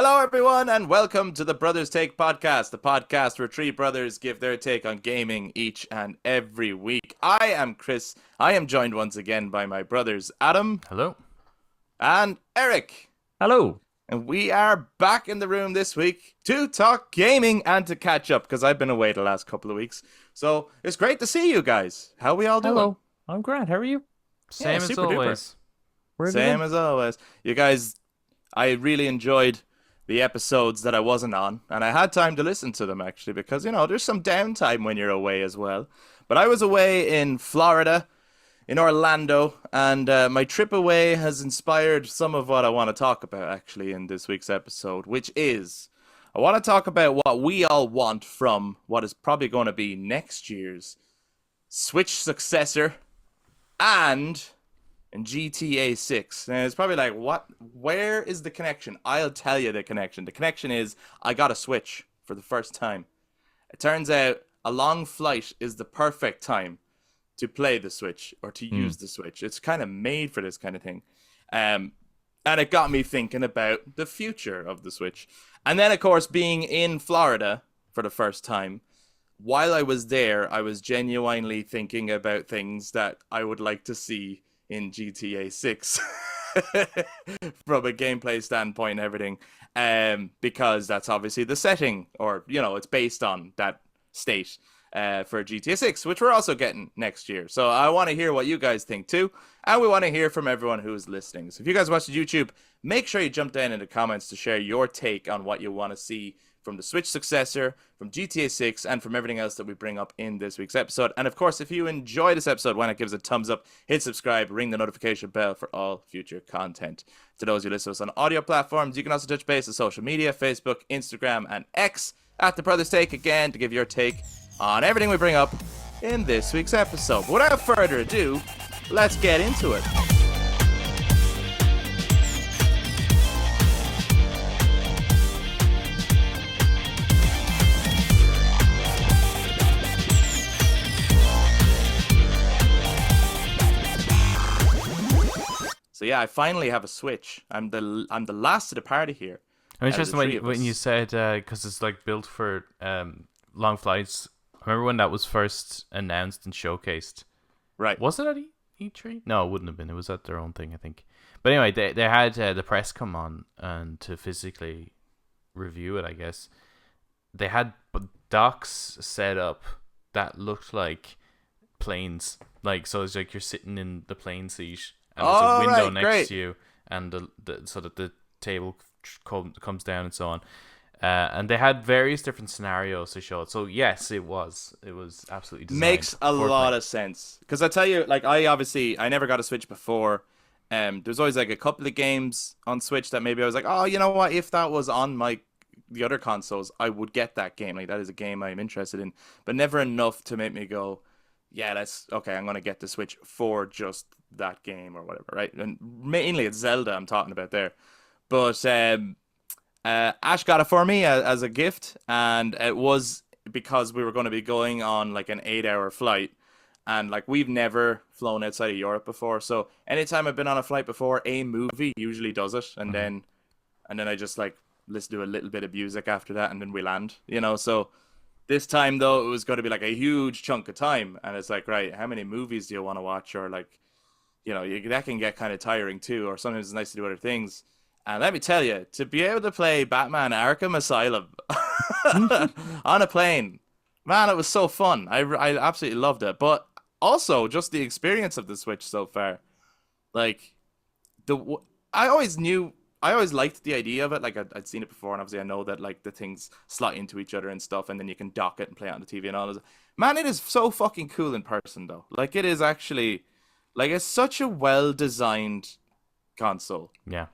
Hello, everyone, and welcome to the Brothers Take podcast, the podcast where three brothers give their take on gaming each and every week. I am Kris. I am joined once again by my brothers Adam Hello. and Eric. Hello. And we are back in the room this week to talk gaming and to catch up because I've been away the last couple of weeks. So it's great to see you guys. How we all doing? Hello. I'm Grant. How are you? Same as super always. Same as always. You guys, I really enjoyed the episodes that I wasn't on, and I had time to listen to them actually because, you know, there's some downtime when you're away as well. But I was away in Florida, in Orlando, and my trip away has inspired some of what I want to talk about actually in this week's episode, which is I want to talk about what we all want from what is probably going to be next year's Switch successor and GTA 6. And it's probably like, what? Where is the connection? I'll tell you the connection. The connection is I got a Switch for the first time. It turns out a long flight is the perfect time to play the Switch or to use the Switch. It's kind of made for this kind of thing. And it got me thinking about the future of the Switch. And then, of course, being in Florida for the first time, while I was there, I was genuinely thinking about things that I would like to see in GTA 6 from a gameplay standpoint and everything, because that's obviously the setting, or, you know, it's based on that state for GTA 6, which we're also getting next year. So I want to hear what you guys think too, and we want to hear from everyone who is listening. So if you guys watch the YouTube, make sure you jump down in the comments to share your take on what you want to see from the Switch successor, from GTA 6, and from everything else that we bring up in this week's episode. And of course, if you enjoy this episode, why not give us a thumbs up, hit subscribe, ring the notification bell for all future content. To those who listen to us on audio platforms, you can also touch base on social media, Facebook, Instagram, and X at The Brothers Take again to give your take on everything we bring up in this week's episode. But without further ado, let's get into it. So yeah, I finally have a Switch. I'm the last of the party here. I'm interested when when you said because it's like built for long flights. I remember when that was first announced and showcased. Right. Was it at E3? No, it wouldn't have been. It was at their own thing, I think. But anyway, they had the press come on and to physically review it, I guess. They had docks set up that looked like planes. Like, so it's like you're sitting in the plane seat. And there's a window next to you, and so that the table comes down and so on. And they had various different scenarios to show it. So yes, it was absolutely designed. Makes a lot of sense. Because I tell you, like, I never got a Switch before. There's always like a couple of games on Switch that maybe I was like, oh, you know what? If that was on the other consoles, I would get that game. Like, that is a game I'm interested in, but never enough to make me go, yeah, I'm going to get the Switch for just that game or whatever, right? And mainly it's Zelda I'm talking about there. But Ash got it for me as a gift, and it was because we were going to be going on like an 8-hour flight, and like we've never flown outside of Europe before, so anytime I've been on a flight before, a movie usually does it, and then I just like listen to a little bit of music after that, and then we land, you know. So this time, though, it was going to be like a huge chunk of time. And it's like, right, how many movies do you want to watch? Or like, you know, that can get kind of tiring too. Or sometimes it's nice to do other things. And let me tell you, to be able to play Batman Arkham Asylum on a plane, man, it was so fun. I absolutely loved it. But also just the experience of the Switch so far. Like, I always liked the idea of it. Like, I'd seen it before, and obviously I know that, like, the things slot into each other and stuff, and then you can dock it and play it on the TV and all this. Man, it is so fucking cool in person, though. Like, it is actually, like, it's such a well-designed console. Yeah.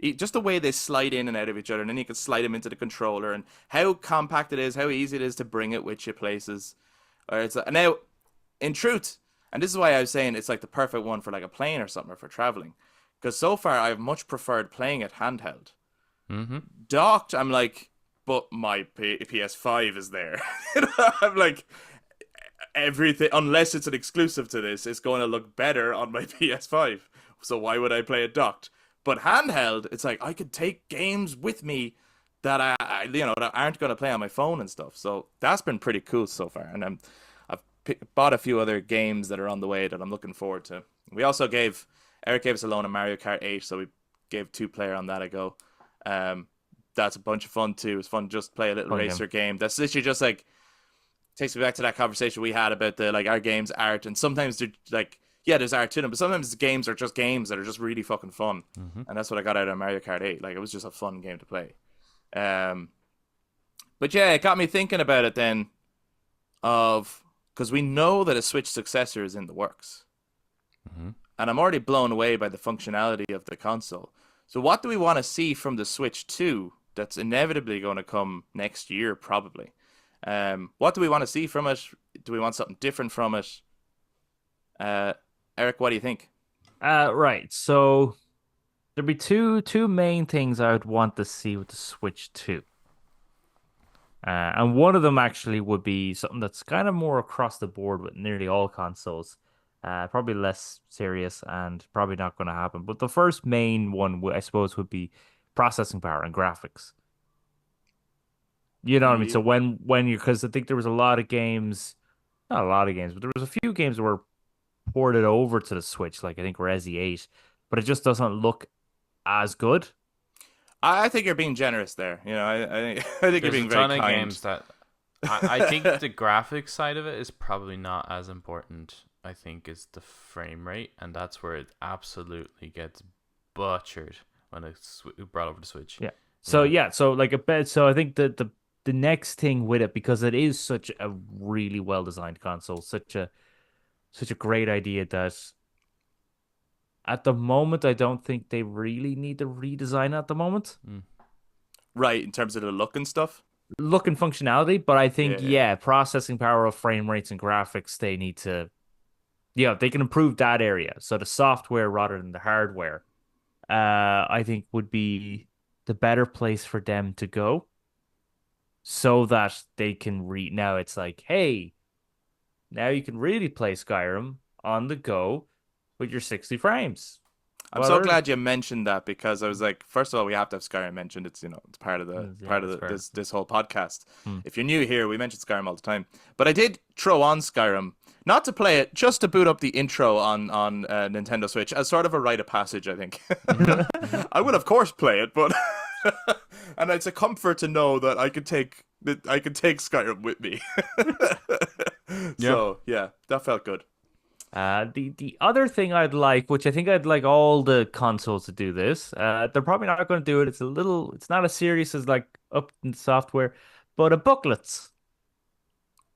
Just the way they slide in and out of each other, and then you can slide them into the controller, and how compact it is, how easy it is to bring it with you places. Now, in truth, and this is why I was saying it's, like, the perfect one for, like, a plane or something, or for traveling. Because so far, I've much preferred playing it handheld. Docked, I'm like, but my PS5 is there. I'm like, everything, unless it's an exclusive to this, it's going to look better on my PS5. So why would I play it docked? But handheld, it's like I could take games with me that that aren't going to play on my phone and stuff. So that's been pretty cool so far. And I've bought a few other games that are on the way that I'm looking forward to. We also gave Eric gave us a loan of Mario Kart 8, so we gave 2 player on that a go. Um, that's a bunch of fun too. It's fun to just play a little Fun game. racer game. That's literally just like takes me back to that conversation we had about the like our games art, and sometimes they're like yeah, there's art to them, but sometimes the games are just games that are just really fucking fun, and that's what I got out of Mario Kart 8. Like it was just a fun game to play. Um, but yeah, it got me thinking about it then, of because we know that a Switch successor is in the works, Mm-hmm. and I'm already blown away by the functionality of the console. So what do we want to see from the Switch 2 that's inevitably going to come next year, probably? What do we want to see from it? Do we want something different from it? Uh, Eric, what do you think? Right. So there'd be two main things I would want to see with the Switch 2. And one of them actually would be something that's kind of more across the board with nearly all consoles. Probably less serious and probably not going to happen. But the first main one, I suppose, would be processing power and graphics. You know what I mean? Yeah. So when you, because I think there was a lot of games, not a lot of games, but there was a few games that were ported over to the Switch, like I think Resi 8, but it just doesn't look as good. I think you're being generous there. I think you're There's a being very ton of kind. games that I think the graphics side of it is probably not as important. I think is the frame rate, and that's where it absolutely gets butchered when it's brought over to Switch. Yeah. So so like a bit. So I think that the next thing with it, because it is such a really well designed console, such a great idea that at the moment I don't think they really need to redesign it at the moment. Mm. Right, in terms of the look and stuff. Look and functionality, but I think Yeah. processing power of frame rates and graphics they need to they can improve that area. So the software rather than the hardware, I think would be the better place for them to go so that they can now it's like, hey, now you can really play Skyrim on the go with your 60 frames. I'm so Whether glad you mentioned that, because I was like, first of all, we have to have Skyrim mentioned. It's it's part of it's fair. this whole podcast. Hmm. If you're new here, we mention Skyrim all the time. But I did throw on Skyrim, not to play it, just to boot up the intro on Nintendo Switch as sort of a rite of passage. I think I will of course play it, but and it's a comfort to know that I could take Skyrim with me. So yeah, that felt good. The other thing I'd like, which I think I'd like all the consoles to do this, they're probably not going to do it. It's not as serious as like up in software, but a booklets.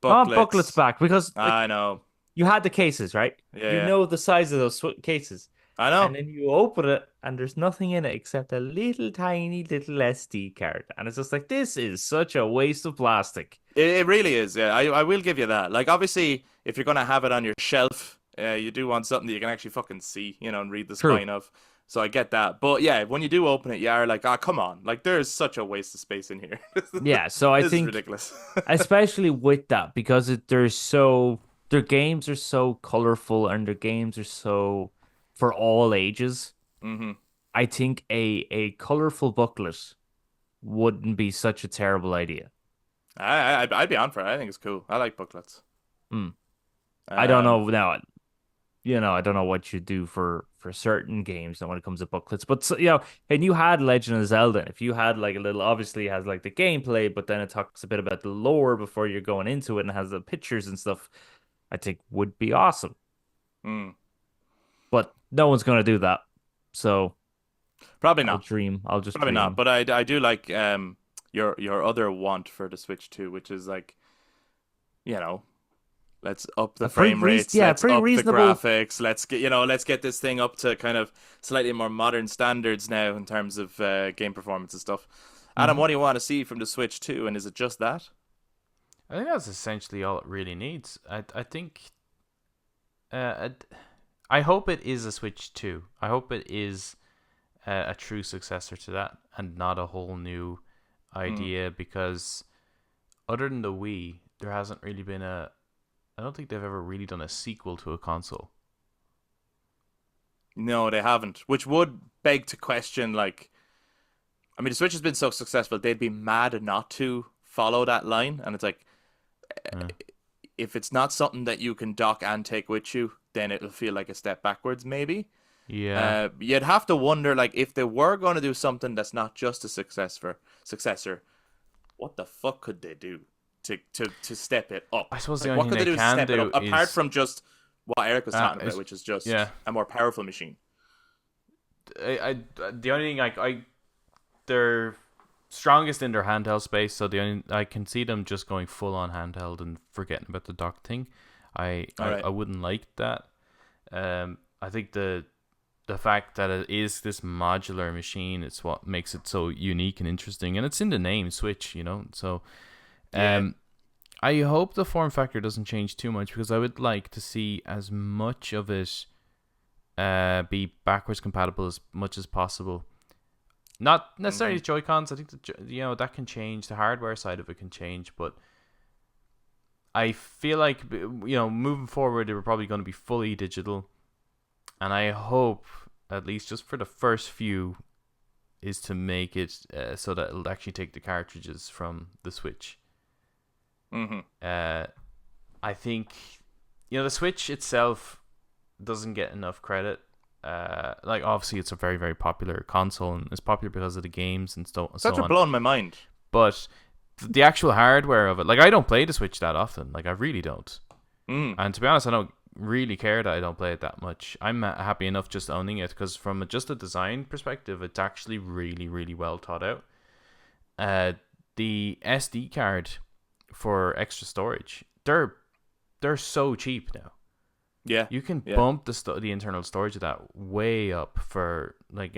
I want booklets Booklets. back because like I know. you had the cases, right? Yeah, You yeah. know the size of those cases, I and know. then you open it and there's nothing in it except a little tiny little SD card, and it's just like this is such a waste of plastic. It really is. Yeah, I will give you that. Like, obviously, if you're gonna have it on your shelf, you do want something that you can actually fucking see, and read the True. spine of. So I get that. But yeah, when you do open it, you are like, oh, come on. Like, there's such a waste of space in here. Yeah, so I This is think ridiculous. especially with that because their games are so colorful and their games are so for all ages. hmm I think a colorful booklet wouldn't be such a terrible idea. I'd be on for it. I think it's cool. I like booklets. Hmm. I don't Um, know now. I don't know what you do for certain games when it comes to booklets, but so, and you had Legend of Zelda. If you had like a little, obviously it has like the gameplay, but then it talks a bit about the lore before you're going into it and has the pictures and stuff. I think would be awesome, mm, but no one's gonna do that. So probably I'll not. dream. I'll just Probably not. dream. But I do like your other want for the Switch too, which is like, you know, let's up the A pretty frame rates, let's pretty up the reasonable. graphics, let's get this thing up to kind of slightly more modern standards now in terms of game performance and stuff. Adam, Mhm. what do you want to see from the Switch 2, and is it just that? I think that's essentially all it really needs. I think I hope it is a Switch 2. I hope it is a true successor to that and not a whole new Mm. idea, because other than the Wii, there hasn't really been I don't think they've ever really done a sequel to a console. No, they haven't. Which would beg to question, like, I mean, the Switch has been so successful, they'd be mad not to follow that line. And it's like, Yeah. if it's not something that you can dock and take with you, then it'll feel like a step backwards, maybe. Yeah. You'd have to wonder, like, if they were going to do something that's not just a successor, what the fuck could they do to step it up? I suppose the Like, only what thing could they they do to can step it do up apart is from just what Eric was talking about, is which is just yeah. a more powerful machine? The only thing they're strongest in their handheld space, so I can see them just going full on handheld and forgetting about the dock thing. All right. I wouldn't like that. I think the fact that it is this modular machine, it's what makes it so unique and interesting, and it's in the name Switch, you know. So, Yeah. I hope the form factor doesn't change too much, because I would like to see as much of it be backwards compatible as much as possible. Not necessarily Joy Cons. I think that can change. The hardware side of it can change, but I feel like moving forward, they were probably going to be fully digital, and I hope, at least just for the first few, is to make it so that it'll actually take the cartridges from the Switch. Mm-hmm. I think the Switch itself doesn't get enough credit. Like, obviously it's a very, very popular console, and it's popular because of the games and so Such on. a blowing my mind. But the actual hardware of it, like, I don't play the Switch that often. Like, I really don't. And to be honest, I don't really care that I don't play it that much. I'm happy enough just owning it, because from just a design perspective, it's actually really, really well thought out. The SD card for extra storage, they're so cheap now. Yeah. You can bump the internal storage of that way up for, like,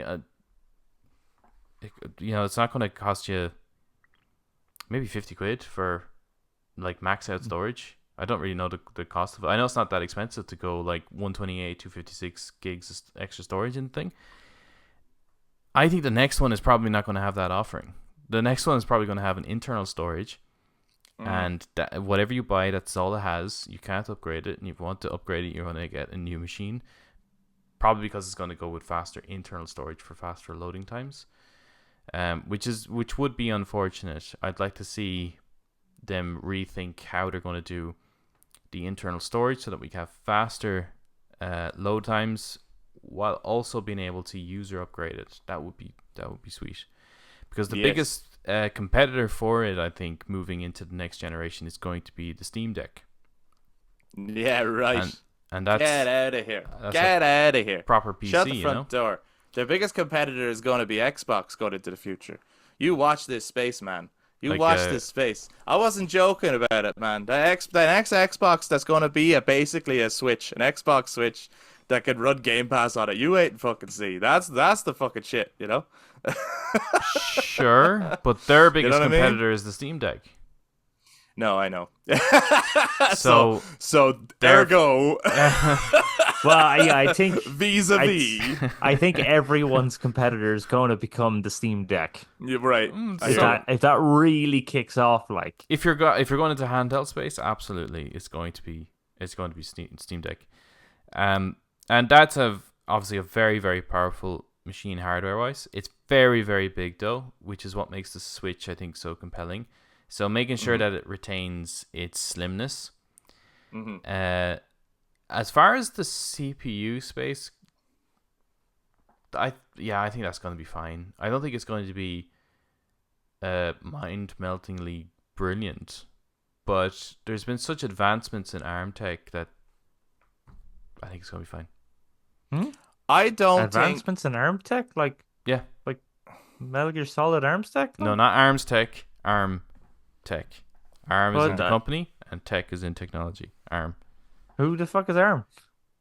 it's not going to cost you maybe 50 quid for, like, max out storage. I don't really know the cost of it. I know it's not that expensive to go, like, 128, 256 gigs extra storage and thing. I think the next one is probably not going to have that offering. The next one is probably going to have an internal storage, and whatever you buy, that's all it has. You can't upgrade it, and if you want to upgrade it, you're going to get a new machine. Probably because it's going to go with faster internal storage for faster loading times, which would be unfortunate. I'd like to see them rethink how they're going to do the internal storage so that we can have faster load times while also being able to user upgrade it. That would be sweet, because the biggest competitor for it, I think, moving into the next generation, is going to be the Steam Deck. Yeah, right. And that's, get out of here. Get out of here. Proper PC. Shut the front door. Their biggest competitor is going to be Xbox going into the future. You watch this space, man. You watch this space. I wasn't joking about it, man. The next Xbox that's going to be basically a Switch, an Xbox Switch that can run Game Pass on it. You wait and fucking see. That's the fucking shit, you know? Sure, but their biggest I mean? competitor is the Steam Deck. No, I know. So ergo. Well, yeah, I think vis-a-vis. I think everyone's competitor is going to become the Steam Deck. You're right. If that really kicks off, like, if you're going into handheld space, absolutely, it's going to be Steam Deck, and that's obviously a very, very powerful machine hardware wise. It's very, very big though, which is what makes the Switch, I think, so compelling. So making sure that it retains its slimness. As far as the CPU space, I think that's going to be fine. I don't think it's going to be mind-meltingly brilliant, but there's been such advancements in ARM tech that I think it's going to be fine. I don't advancements in ARM tech, like Metal Gear Solid ARMS tech? No, not ARMS tech. ARM tech. ARM is in the that? company, and tech is in technology. ARM. Who the fuck is ARM?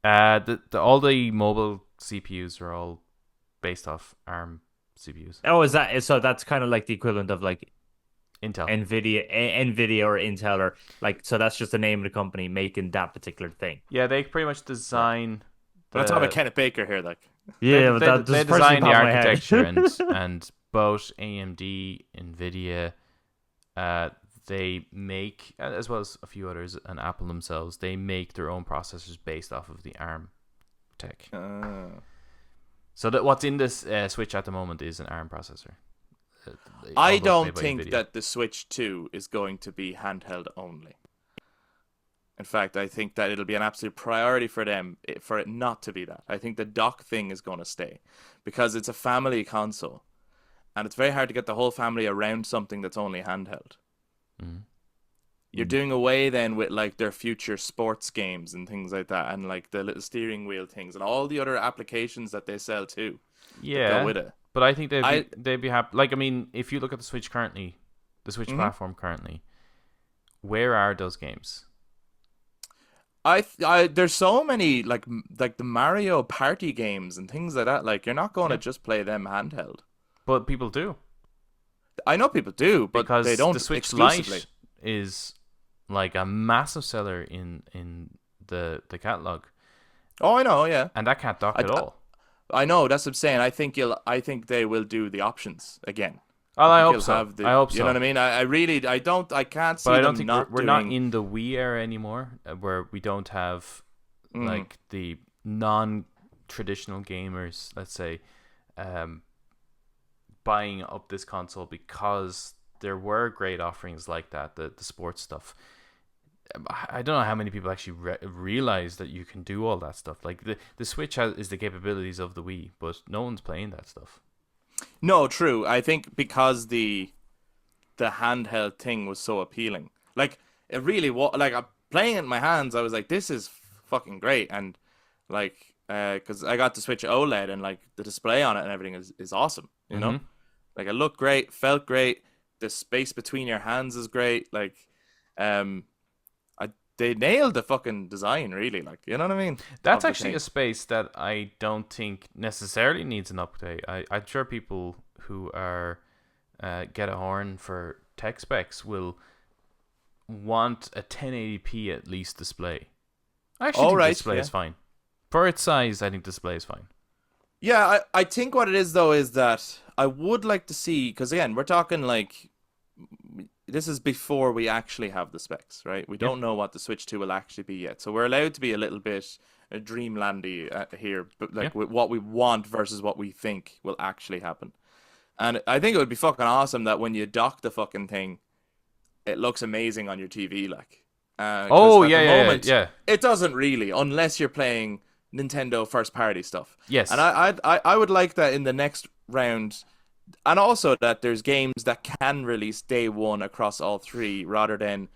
All the mobile CPUs are all based off ARM CPUs. Oh, is that so? That's kind of like the equivalent of like Intel, Nvidia or Intel, or like, so that's just the name of the company making that particular thing. Yeah, they pretty much design. We're not talking about Kenneth Baker here, like. Yeah, they design the architecture and both AMD, Nvidia, they make, as well as a few others, and Apple themselves, they make their own processors based off of the ARM tech. So that what's in this Switch at the moment is an ARM processor. Uh, I although it's made don't by think Nvidia. that the Switch 2 is going to be handheld only. In fact, I think that it'll be an absolute priority for them for it not to be that. I think the dock thing is going to stay because it's a family console and it's very hard to get the whole family around something that's only handheld. Mhm. You're doing away then with like their future sports games and things like that and like the little steering wheel things and all the other applications that they sell too that go Yeah, with it. but I think I they'd be happy. Like, I mean, if you look at the Switch currently, the Switch mhm. platform currently, where are those games? There's so many like the Mario Party games and things like that. Like you're not going to Yeah, just play them handheld. but people do I know people do, but they because the don't Switch exclusively. Lite is like a massive seller in the catalog, Oh, I know, yeah. and that can't dock I, at all. I know that's what I'm saying. I think they will do the options again. Well, I I think hope you'll so. have I the, hope you know what so. I mean? I really, I can't But see I don't them think not we're not doing. in the Wii era anymore, where we don't have Mm, like the non-traditional gamers, let's say, um, buying up this console because there were great offerings like that, the sports stuff. I don't know how many people actually realize that you can do all that stuff. Like the Switch is the capabilities of the Wii, but no one's playing that stuff. no, true. I think because the handheld thing was so appealing. Like it really was. Like I'm playing it in my hands, I was like, this is fucking great, and like, because I got to switch OLED and like the display on it and everything is awesome. You know, Mm-hmm. like it looked great, felt great. The space between your hands is great. Like, um, I they nailed the fucking design really. Like, you know what I mean? That's Of the actually a thing. space that I don't think necessarily needs an update. I'm sure people who are get a horn for tech specs will want a 1080p at least display. I actually All think the right, display is yeah. fine. For its size, I think display is fine. Yeah, I think what it is though is that I would like to see because again we're talking like this is before we actually have the specs, right? We Yeah. don't know what the Switch 2 will actually be yet, so we're allowed to be a little bit dreamlandy here, but Yeah. like with what we want versus what we think will actually happen. And I think it would be fucking awesome that when you dock the fucking thing, it looks amazing on your TV, like. Because Oh, at yeah, the yeah, yeah, moment, yeah. it doesn't really, unless you're playing Nintendo first party stuff. And Yes. I would like that in the next round, and also that there's games that can release day one across all three, rather than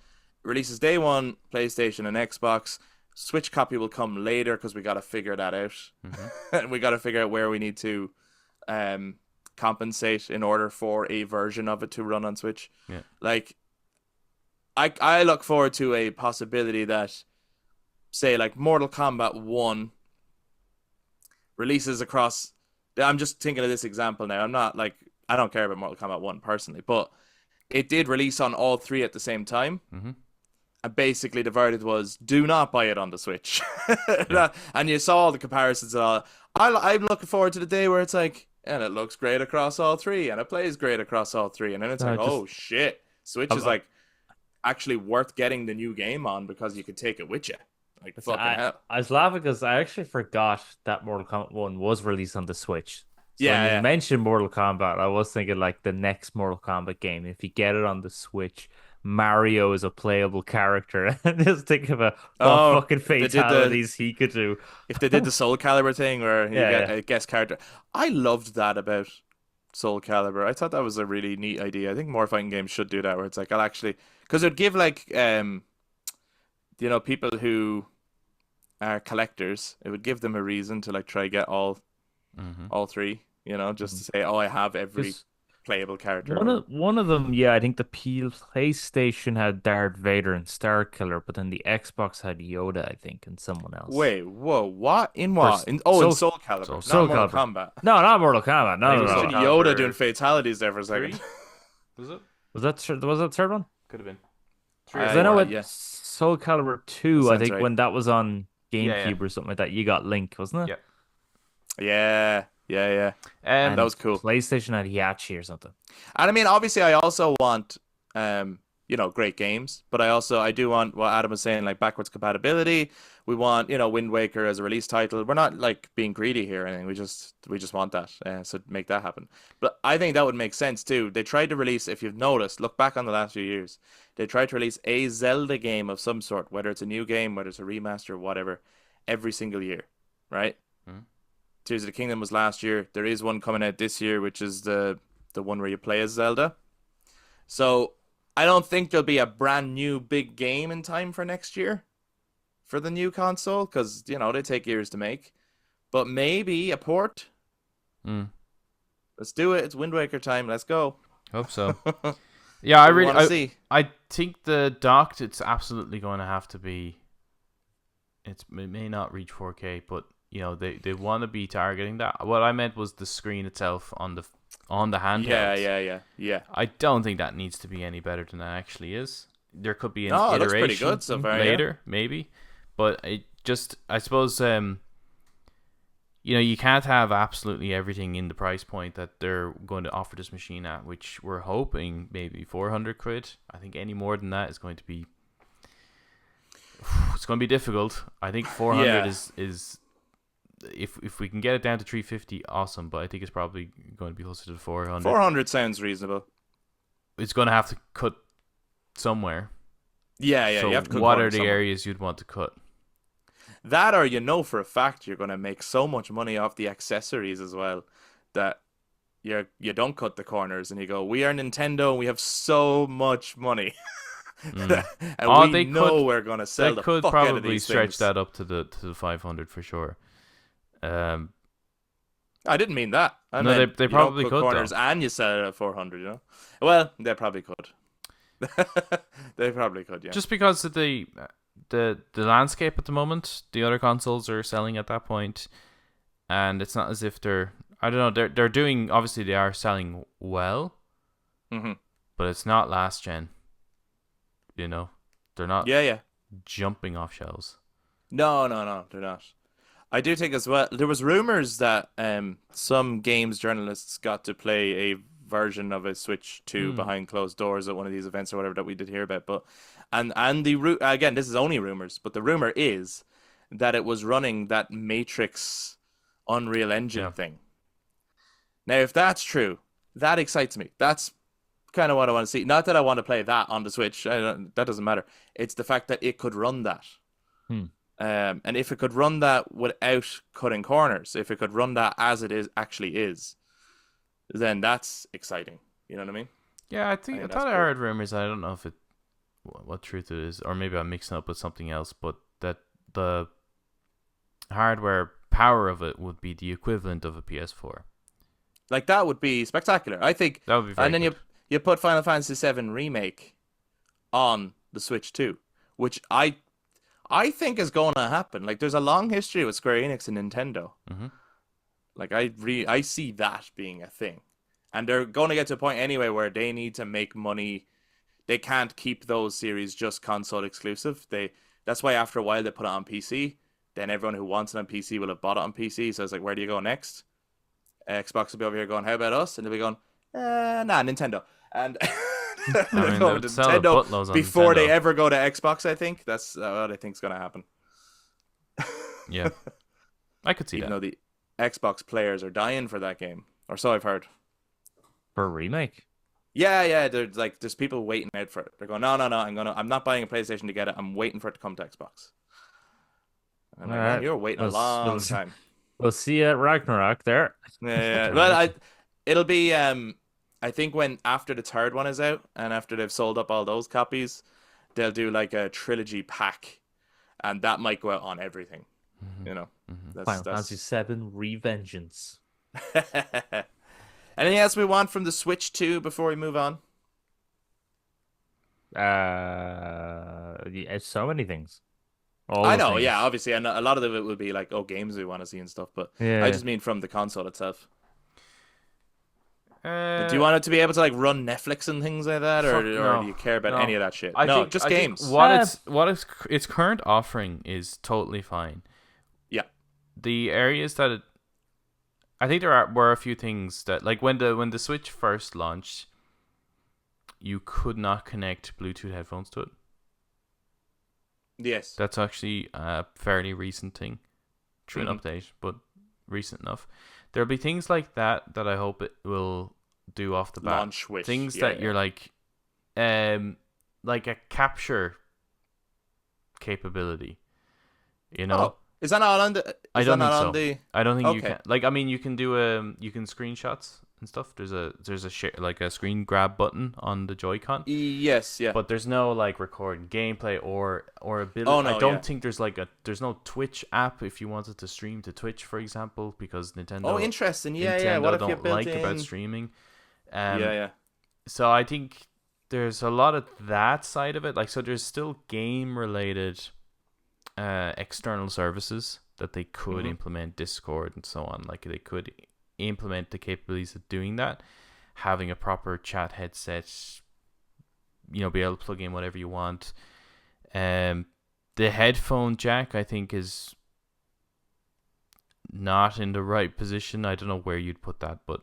releases day one, PlayStation and Xbox. Switch copy will come later because we got to figure that out, Mm-hmm. and we got to figure out where we need to um, compensate in order for a version of it to run on Switch. Yeah. Like I look forward to a possibility that say like Mortal Kombat 1 releases across. I'm just thinking of this example now. I'm not like I don't care about Mortal Kombat 1 personally, but it did release on all three at the same time. Mm-hmm. And basically the verdict was do not buy it on the Switch. Yeah. And you saw all the comparisons and all. I'm looking forward to the day where it's like, and it looks great across all three, and it plays great across all three, and then it's like, Just oh shit, Switch is I'm, like actually worth getting the new game on because you can take it with you. Like fucking I hell. I was laughing because I actually forgot that Mortal Kombat 1 was released on the Switch. So when Yeah, you yeah. mentioned Mortal Kombat, I was thinking like the next Mortal Kombat game. If you get it on the Switch, Mario is a playable character. And just think about what Oh, fucking if they did the fatalities he could do. if they did the Soul Calibur thing where you Yeah, get yeah. a guest character, I loved that about Soul Calibur. I thought that was a really neat idea. I think more fighting games should do that, where it's like I'll actually because it'd give like people who are collectors, it would give them a reason to like try get Mm-hmm. all three. Just to say, oh, I have every Because playable character. one Or of one of them, yeah, I think the PlayStation had Darth Vader and Star Killer, but then the Xbox had Yoda, I think, and someone else. wait, whoa, what? In For what? In Soul Calibur, not Soul Mortal Calibur. Kombat. No, not Mortal Kombat. I No, think no, it was Soul no. Imagine Yoda doing Calibur fatalities there for a second. 3. Was it? Was that the third one? Could have been 3 or Because I 4. know I with yeah, Soul Calibur that 2, I sounds think right. when that was on Yeah, yeah, GameCube or something like that, you got Link, wasn't it? yeah. Yeah, yeah, yeah. That And was cool. PlayStation had Hiachi or something. And I mean, obviously, I also want great games. But I do want what Adam was saying, like backwards compatibility. We want, Wind Waker as a release title. We're not like being greedy here or anything. We just want that. So make that happen. But I think that would make sense too. They tried to release, if you've noticed, look back on the last few years, they tried to release a Zelda game of some sort, whether it's a new game, whether it's a remaster, whatever, every single year, right? Hmm. Tears of the Kingdom was last year. There is one coming out this year, which is the one where you play as Zelda. So I don't think there'll be a brand new big game in time for next year for the new console because they take years to make. But maybe a port. Mm. Let's do it. It's Wind Waker time. Let's go. Hope so. Yeah, I want to really, see. I think the docked, it's absolutely going to have to be. It may not reach 4K, but they want to be targeting that. What I meant was the screen itself on the handheld. Yeah. I don't think that needs to be any better than that actually is. There could be an No, it looks iteration pretty good so far, later, maybe, but I suppose, you can't have absolutely everything in the price point that they're going to offer this machine at, which we're hoping maybe 400 quid. I think any more than that is going to be, it's going to be difficult. I think 400 is if we can get it down to 350, awesome. But I think it's probably going to be closer to 400. 400 sounds reasonable. It's going to have to cut somewhere. Yeah. So you have to cut what are corners the somewhere. areas you'd want to cut? That, or for a fact you're going to make so much money off the accessories as well that you don't cut the corners and you go, we are Nintendo and we have so much money. Mm. And we know we're going to sell the could fuck out of probably these stretch things. that up to the 500 for sure. I didn't mean that. I No, meant they you probably don't cut could, corners though. and you sell it at 400. Well, they probably could. They probably could, yeah. Just because of the landscape at the moment, the other consoles are selling at that point, and it's not as if they're, I don't know, they're doing, obviously they are selling well, Mm-hmm. but it's not last gen. They're not Yeah. jumping off shelves. No, they're not. I do think as well, there was rumors that some games journalists got to play a version of a Switch 2 behind closed doors at one of these events or whatever that we did hear about. But again, this is only rumors, but the rumor is that it was running that Matrix Unreal Engine thing. Now, if that's true, that excites me. That's kind of what I want to see. Not that I want to play that on the Switch. That doesn't matter. It's the fact that it could run that. And if it could run that without cutting corners, if it could run that as it actually is, then that's exciting. You know what I mean? Yeah, I think thought that's I cool. heard rumors. I don't know if what truth it is, or maybe I'm mixing up with something else. But that the hardware power of it would be the equivalent of a PS4. Like that would be spectacular. I think. That would be very And then good. you put Final Fantasy VII Remake on the Switch too, which I think is going to happen. Like there's a long history with Square Enix and Nintendo. Mm-hmm. Like I see that being a thing. And they're going to get to a point anyway where they need to make money. They can't keep those series just console exclusive. That's why after a while they put it on PC. Then everyone who wants it on PC will have bought it on PC. So it's like, where do you go next? Xbox will be over here going, how about us? And they'll be going, nah, Nintendo. And they'll go to they'll sell the buttloads Nintendo on before they Nintendo. ever go to Xbox, I think. That's what I think is going to happen. Yeah, I could see Even that. though the Xbox players are dying for that game. Or so I've heard. For a remake. Yeah. There's people waiting out for it. They're going, no. I'm not buying a PlayStation to get it. I'm waiting for it to come to Xbox. I'm like, All right. man, you're waiting a long time. We'll see you at Ragnarok there. Yeah. Well, it'll be I think when after the third one is out and after they've sold up all those copies, they'll do like a trilogy pack, and that might go out on everything. Mm-hmm. Final Fantasy VII Revengeance. Anything else we want from the Switch 2 before we move on? Yeah, so many things. All I the know, things. yeah, obviously, and a lot of it will be like, games we want to see and stuff, but Yeah. I just mean from the console itself. Uh, Do you want it to be able to like run Netflix and things like that, or no. do you care about No. any of that shit? I think just I think games. what its current offering is totally fine. Yeah. The areas that I think were a few things that, like when the Switch first launched, you could not connect Bluetooth headphones to it. Yes. That's actually a fairly recent thing. True, an Mhm. update, but recent enough. There'll be things like that I hope it will do off the bat. Launch with. Things Yeah, that you're like a capture capability. You know, Oh, is that not on the? I Is don't that think not so. on the? I don't think you Okay. can. Like, I mean, you can do you can screenshots and stuff. There's a share, like a screen grab button on the Joy-Con, Yes. Yeah. but there's no like recording gameplay or ability. Oh I no. don't Yeah. think there's no Twitch app if you wanted to stream to Twitch, for example, because Oh, interesting. Yeah. Yeah. What if you don't built like about in? streaming. Yeah. Yeah. So I think there's a lot of that side of it. Like, so there's still game related external services that they could Mhm. implement, Discord and so on. Like, they could implement the capabilities of doing that, having a proper chat headset, be able to plug in whatever you want. The headphone jack, I think, is not in the right position. I don't know where you'd put that, but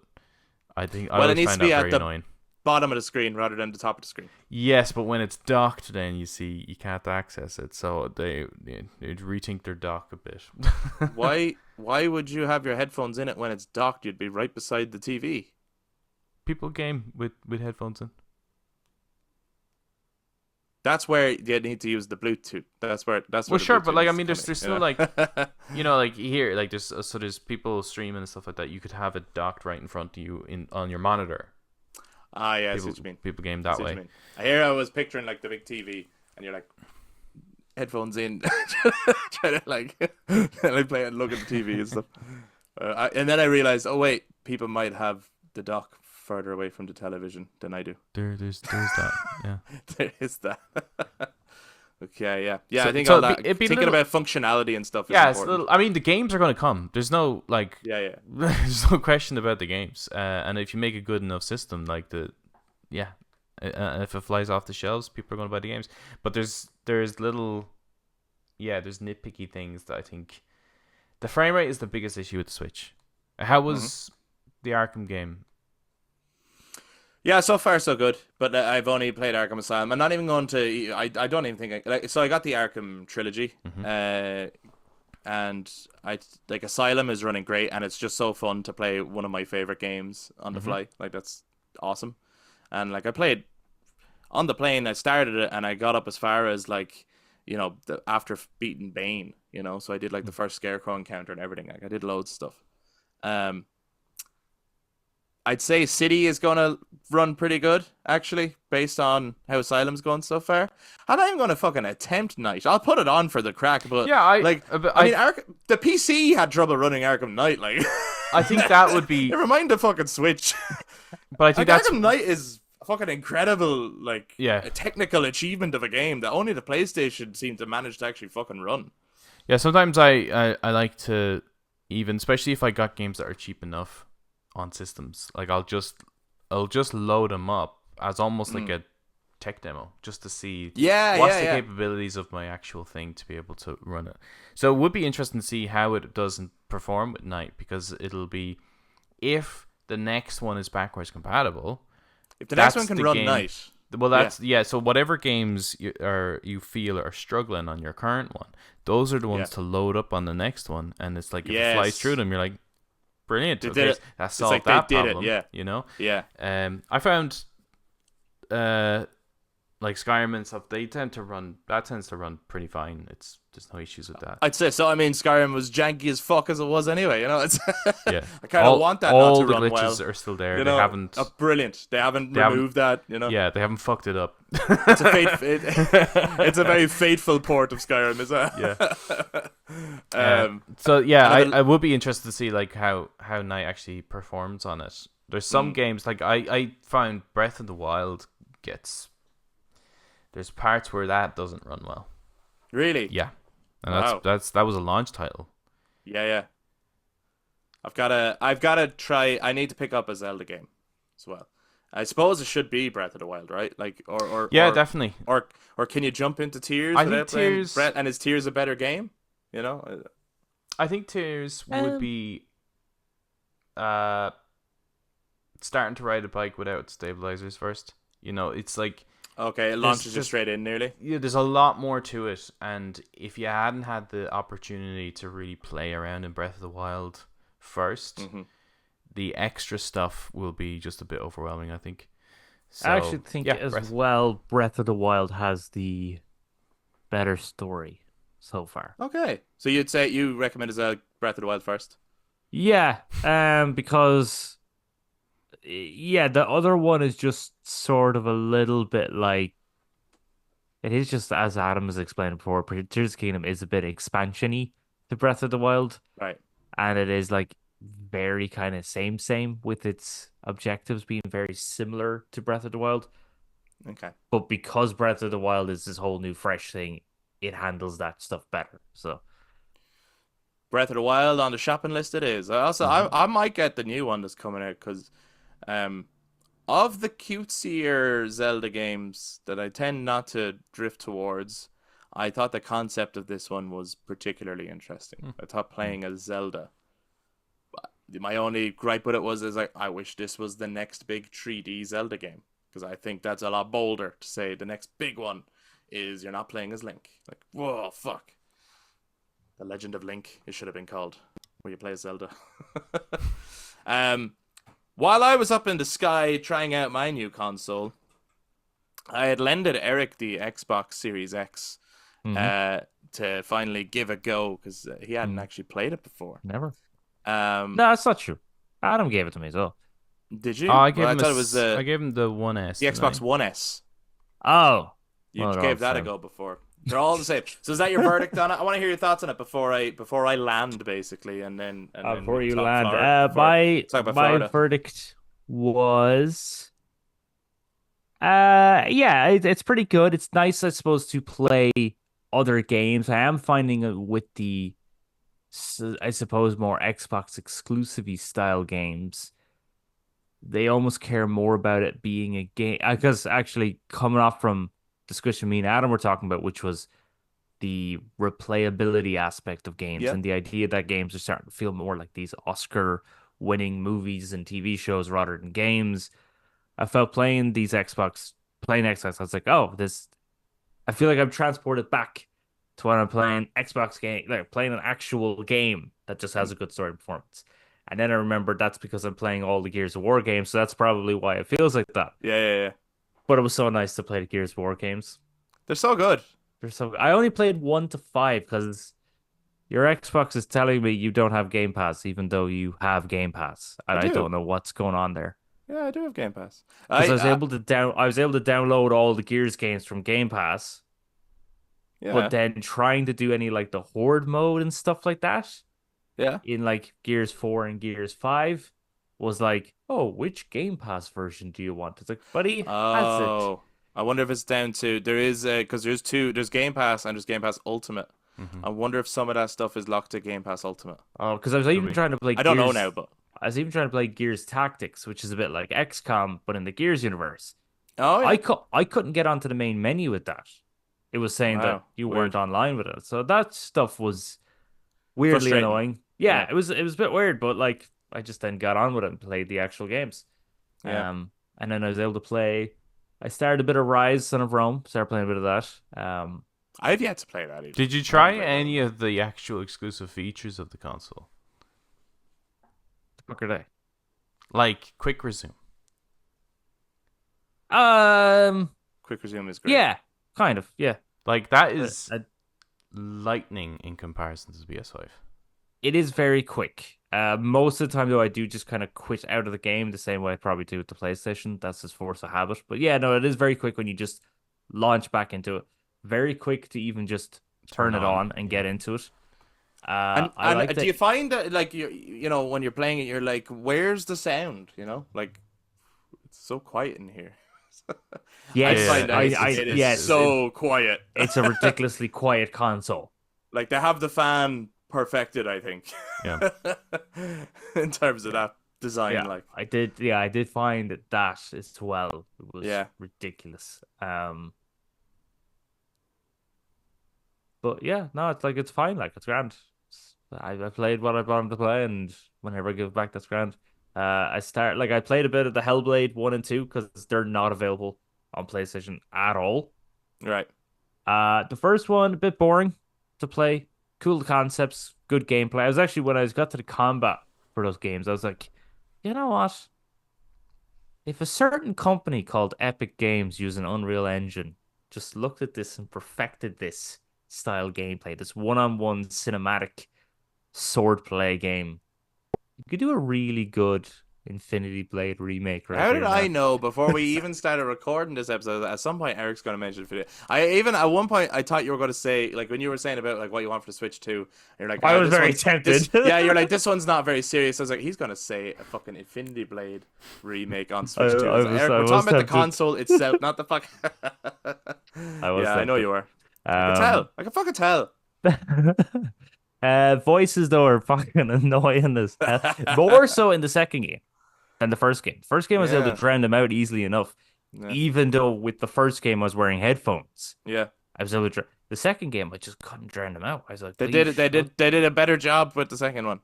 I think I Well, it always needs to find be that at very the annoying. bottom of the screen rather than the top of the screen. Yes, but when it's docked, then you see you can't access it. So they rethink their dock a bit. Why would you have your headphones in it when it's docked? You'd be right beside the TV. People game with headphones in. That's where you need to use the Bluetooth. That's where. That's Well, where. The sure, but Bluetooth like I needs mean, to there's come still in, you know? like here, like there's people streaming and stuff like that. You could have it docked right in front of you on your monitor. Ah, yeah, I see People what you mean. people game I that see what way. you mean. I was picturing like the big TV, and you're like headphones in, trying to like play and look at the TV and stuff. And then I realized, oh wait, people might have the dock further away from the television than I do. There's that. Yeah. There is that. Okay, yeah, yeah. So, I think so all it'd that be a thinking little, about functionality and stuff is yeah, it's a important. little. I mean, the games are going to come. There's no like, Yeah, yeah. there's no question about the games. And if you make a good enough system, like if it flies off the shelves, people are going to buy the games. But there's little, there's nitpicky things that I think. The frame rate is the biggest issue with the Switch. How was the Arkham game? Yeah, so far so good. But I've only played Arkham Asylum. I'm not even going to. I don't even think. So I got the Arkham trilogy, and I like Asylum is running great, and it's just so fun to play one of my favorite games on the fly. Like that's awesome. And like I played on the plane. I started it, and I got up as far as like after beating Bane. So I did like the first Scarecrow encounter and everything. Like I did loads of stuff. I'd say City is going to run pretty good, actually, based on how Asylum's going so far. I'm not even going to fucking attempt Knight. I'll put it on for the crack, but Yeah, I mean, the PC had trouble running Arkham Knight. Like, I think that would be. Never mind the fucking Switch. But I think like, that's Arkham Knight is a fucking incredible, like, Yeah. a technical achievement of a game that only the PlayStation seemed to manage to actually fucking run. Yeah, sometimes I like to, even especially if I got games that are cheap enough on systems, like I'll just load them up as almost like a tech demo just to see what's the capabilities of my actual thing to be able to run it. So it would be interesting to see how it doesn't perform with Knight, because it'll be, if the next one is backwards compatible, If the next that's one can the run game. Knight. Well, that's so whatever games you feel are struggling on your current one, those are the ones to load up on the next one, and it's like if it flies through them, you're like, brilliant. They Okay, did it. that It's solved like that they did problem. it, Yeah. Yeah. I found, like Skyrim and stuff, that tends to run pretty fine. There's no issues with that. I'd say so. I mean, Skyrim was janky as fuck as it was anyway. It's Yeah. I kind of want that not all to the run glitches well. are still there. They haven't. Oh, brilliant. They haven't removed that. Yeah, they haven't fucked it up. It's it's a very fateful port of Skyrim, is it? Yeah. So yeah, I would be interested to see like how Knight actually performs on it. There's some games like I found Breath of the Wild there's parts where that doesn't run well. Really? Yeah, and Wow. that was a launch title. Yeah. I've gotta try. I need to pick up a Zelda game as well. I suppose it should be Breath of the Wild, right? Like, or Yeah, definitely. Or can you jump into Tears I without think playing Tears- Breath? And is Tears a better game? I think Tears would be starting to ride a bike without stabilizers first. You know, it's like Okay, it there's launches you just straight in nearly. yeah, there's a lot more to it, and if you hadn't had the opportunity to really play around in Breath of the Wild first, Hmm. the extra stuff will be just a bit overwhelming, I think. I actually So think yeah, as Breath. well, Breath of the Wild has the better story so far. Okay, so you'd say you recommend as a Breath of the Wild first? Yeah, because yeah, the other one is just sort of a little bit like it is just as Adam has explained before, Tears of the Kingdom is a bit expansiony to Breath of the Wild, Right. and it is like very kind of same with its objectives being very similar to Breath of the Wild. Okay. But because Breath of the Wild is this whole new fresh thing, it handles that stuff better. So, Breath of the Wild on the shopping list it is. I also mhm. I might get the new one that's coming out because um of the cutesier Zelda games that I tend not to drift towards, I thought the concept of this one was particularly interesting. Hmm. I thought playing as Zelda. My only gripe with it was is like I wish this was the next big 3D Zelda game because I think that's a lot bolder to say the next big one is you're not playing as Link. Like, whoa, fuck. The Legend of Link, it should have been called, where you play as Zelda. um, while I was up in the sky trying out my new console, I had lended Eric the Xbox Series X Mhm. uh, to finally give a go because he hadn't Mm, actually played it before. never. Um, No, that's not true. Adam gave it to me as well. did Oh, you? Well, I thought it was I gave him the 1S, the didn't Xbox I? One S. Oh, You well, they're all gave the that a same. go before. They're all the same. So is that your verdict on it? I want to hear your thoughts on it before I land basically, and then Before we you talk land, Florida. Before talk about my Florida. verdict was, yeah, it's pretty good. It's nice, I suppose, to play other games. I am finding it with the, I suppose, more Xbox exclusive style games. They almost care more about it being a game because actually coming off from discussion me and Adam were talking about, which was the replayability aspect of games Yep. and the idea that games are starting to feel more like these Oscar winning movies and TV shows rather than games. I felt playing Xbox, I was like, oh, this I feel like I'm transported back to when I'm playing Xbox game, like playing an actual game that just has a good story performance. And then I remembered that's because I'm playing all the Gears of War games, so that's probably why it feels like that. Yeah, yeah, yeah. But it was so nice to play the Gears of War games. They're so good. I only played 1 to 5 because your Xbox is telling me you don't have Game Pass, even though you have Game Pass, I and I do. don't know what's going on there. Yeah, I do have Game Pass. Because I I was able to download all the Gears games from Game Pass, but yeah, then trying to do any like the Horde mode and stuff like that yeah. in like Gears 4 and Gears 5 was like, oh, which Game Pass version do you want? It's like, but he has it. Oh, I wonder if it's down to there is because there's Game Pass and there's Game Pass Ultimate. Mm-hmm. I wonder if some of that stuff is locked to Game Pass Ultimate. Oh, because I was Could even be. trying to play I don't know now, but I was even trying to play Gears Tactics, which is a bit like XCOM, but in the Gears universe. oh yeah, I couldn't get onto the main menu with that. It was saying that wow, you weren't weird, online with it. So that stuff was weirdly frustrating. annoying. Yeah, Yeah, it was a bit weird, but like I just then got on with it and played the actual games. yeah. And then I was able to play. I started a bit of Rise, Son of Rome. Started playing a bit of that. I've yet to play that even. Did you I haven't try played that any one. of the actual exclusive features of the console, The fuck are they? like quick resume? Um, Quick Resume is great. yeah, kind of, yeah. Like that Uh, is lightning in comparison to the PS5. It is very quick. Most of the time, though, I do just kind of quit out of the game the same way I probably do with the PlayStation. That's just force of habit. But yeah, no, it is very quick when you just launch back into it. Very quick to even just Turn turn it on, on and yeah. get into it. And I like do that. you find that like you know when you're playing it, you're like, where's the sound? You know, like it's so quiet in here. I Yes, find Yeah, that I it is yes, so quiet. it's a ridiculously quiet console. Like they have the fan perfected, I think, yeah. in terms of that design. Yeah, Like, I did. Yeah, I did find that as well. It was yeah, ridiculous. But yeah, no, it's like it's fine. Like it's grand. I played what I wanted to play, and whenever I give back, that's grand. I played a bit of the Hellblade 1 and 2 because they're not available on PlayStation at all. Right. The first one a bit boring to play. Cool concepts, good gameplay. I was actually when I got to the combat for those games, I was like, you know what? If a certain company called Epic Games using Unreal Engine just looked at this and perfected this style gameplay, this one-on-one cinematic swordplay game, you could do a really good Infinity Blade remake right How did here I now. know before we even started recording this episode? At some point, Eric's going to mention video. I even at one point I thought you were going to say like when you were saying about like what you want for the Switch 2, and you're like, I ah, was this very one's this. tempted. Yeah, you're like this one's not very serious. I was like, he's going to say a fucking Infinity Blade remake on I, Switch 2. I was like, Eric, I we're was talking about the tempted. console itself, not the fuck. I was Yeah, I know tempted. you were. I can Um, tell. I can fucking tell. voices though are fucking annoying as hell. More so in the second game than the first game. First game I was able to Yeah, drown them out easily enough. yeah, Even though with the first game I was wearing headphones, yeah. I was able to. The second game I just couldn't drown them out. I was like, They please did it. They shut did. They did a better job with the second one.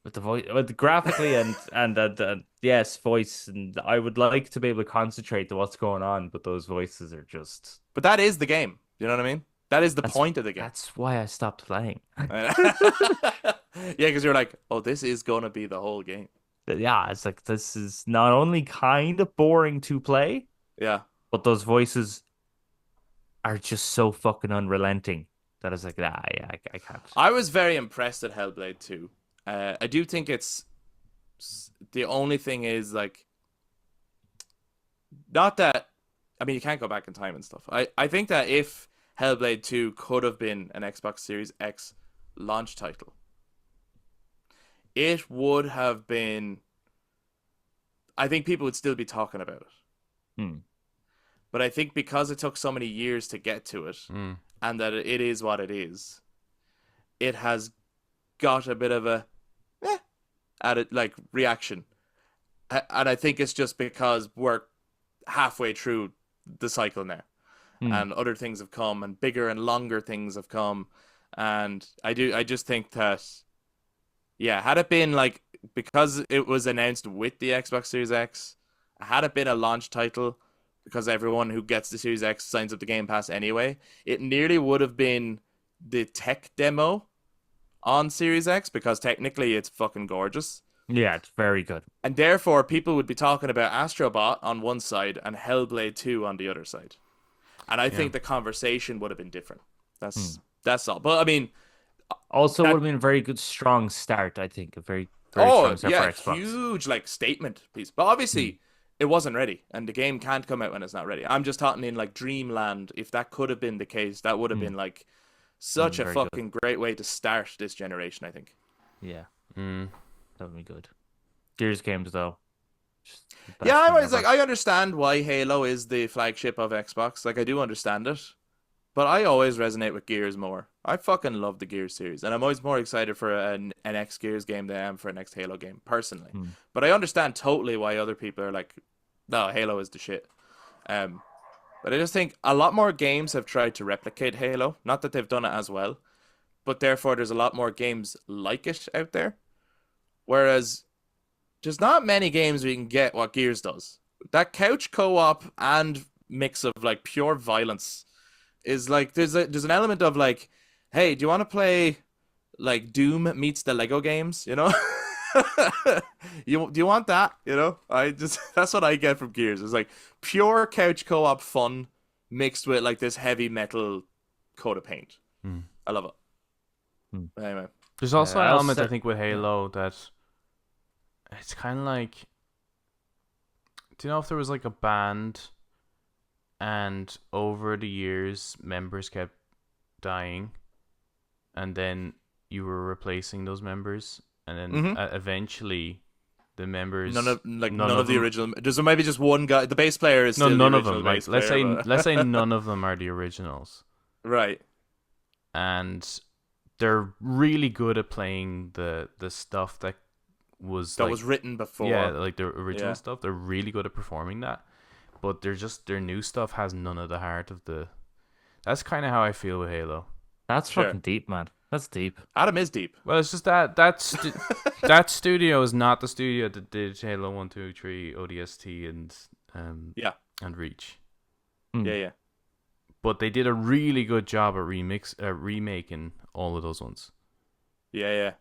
with the voice, with the graphically and yes, voice. And I would like to be able to concentrate to what's going on, but those voices are just. But that is the game. You know what I mean? That is the That's point of the game. that's why I stopped playing. Yeah, because you're like, oh, this is gonna be the whole game. Yeah, it's like this is not only kind of boring to play, Yeah, but those voices are just so fucking unrelenting that it's like, ah, yeah, I can't. I was very impressed at Hellblade 2. I do think it's the only thing is like, not that. I mean, you can't go back in time and stuff. I think that if Hellblade 2 could have been an Xbox Series X launch title, it would have been. I think people would still be talking about it. Hmm. But I think because it took so many years to get to it, Mm. and that it is what it is, it has got a bit of a at it like reaction, and I think it's just because we're halfway through the cycle now, Hmm. and other things have come, and bigger and longer things have come, and I just think that yeah, had it been like because it was announced with the Xbox Series X, had it been a launch title, because everyone who gets the Series X signs up the Game Pass anyway, it nearly would have been the tech demo on Series X because technically it's fucking gorgeous. Yeah, it's very good. And therefore, people would be talking about Astrobot on one side and Hellblade 2 on the other side. And I Yeah. think the conversation would have been different. Hmm. That's all. But I mean, Also, would that have been a very good, strong start. I think a very, very oh strong start for yeah, Xbox. huge like statement piece. But Hmm. obviously, it wasn't ready, and the game can't come out when it's not ready. I'm just talking in like Dreamland. If that could have been the case, that would have Hmm. been like Would have such been a very good. fucking great way to start this generation. I think. Yeah, Mm. that would be good. Gears games though, just the Yeah, best I thing was like, ever. I understand why Halo is the flagship of Xbox. Like, I do understand it. But I always resonate with Gears more. I fucking love the Gears series, and I'm always more excited for an X Gears game than I am for a next Halo game, personally. Hmm. But I understand totally why other people are like, no, Halo is the shit. Um, but I just think a lot more games have tried to replicate Halo. Not that they've done it as well, but therefore there's a lot more games like it out there. Whereas there's not many games where you can get what Gears does. That couch co-op and mix of like pure violence is like there's an element of like, hey, do you want to play like Doom meets the Lego games? You know, do you want that? You know, I just that's what I get from Gears. It's like pure couch co-op fun mixed with like this heavy metal coat of paint. Mm. I love it. Hmm. But anyway, There's also an I element I also think with yeah. Halo that it's kind of like, do you know if there was like a band and over the years members kept dying and then you were replacing those members and then hmm eventually the none members of like none none of of the them original. There's maybe just one guy. The bass player is no still the none of original them like bass player, but let's say none of them are the originals right. and they're really good at playing the stuff that was That like was written before. yeah like the original Yeah. stuff. They're really good at performing that, but they're just their new stuff has none of the heart of the. That's kind of how I feel with Halo. That's Sure. fucking deep, man. That's deep. Adam is deep. Well, it's just that studio is not the studio that did Halo 1, 2, 3, ODST, and Yeah. and Reach. Yeah, yeah, but they did a really good job at remaking all of those ones, yeah, yeah.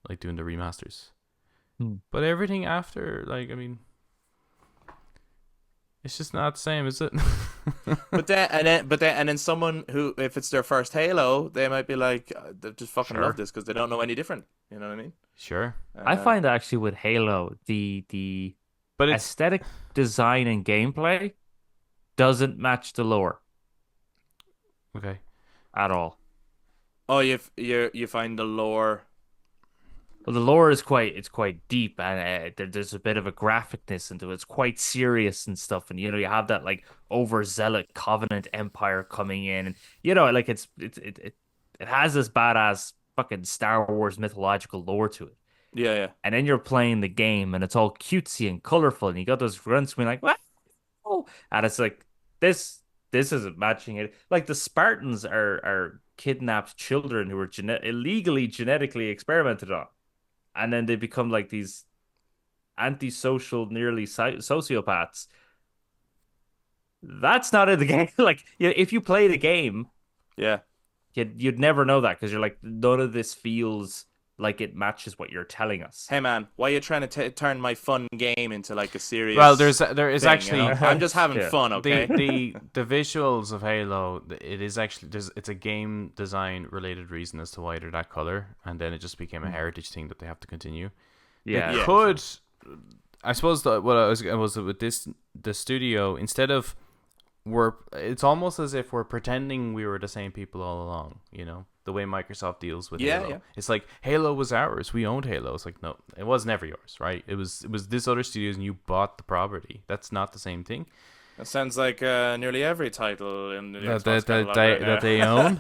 like doing the remasters. Hmm. But everything after, like, I mean, it's just not the same, is it? But then someone who, if it's their first Halo, they might be like, they just fucking love Sure, this because they don't know any different. You know what I mean? sure, I Uh, find actually with Halo, the but it's aesthetic design and gameplay doesn't match the lore okay. at all. oh, you find the lore. Well, the lore is quite deep, and there's a bit of a graphicness into it. It's quite serious and stuff, and you have that like overzealot Covenant Empire coming in, and like it has this badass fucking Star Wars mythological lore to it. Yeah, yeah, And then you're playing the game, and it's all cutesy and colorful, and you got those grunts being like, "What?" And it's like this isn't matching it. Like the Spartans are kidnapped children who were illegally genetically experimented on, and then they become like these antisocial, nearly sociopaths. That's not in the game. Like, if you play the game, yeah. you'd never know that because you're like, none of this feels like it matches what you're telling us. Hey man, why are you trying to turn my fun game into like a serious? Well, there is thing, actually I'm just having Yeah. fun, okay? the visuals of Halo. It is actually it's a game design related reason as to why they're that color, and then it just became a heritage thing that they have to continue. Yeah. They Yeah. could, I suppose, what I was with the studio, instead of it's almost as if we're pretending we were the same people all along. The way Microsoft deals with Yeah, Halo. yeah. It's like Halo was ours. We owned Halo. It's like, no, it was never yours, right? It was this other studio's, and you bought the property. That's not the same thing. That sounds like nearly every title in the That Xbox catalog right now. that they own.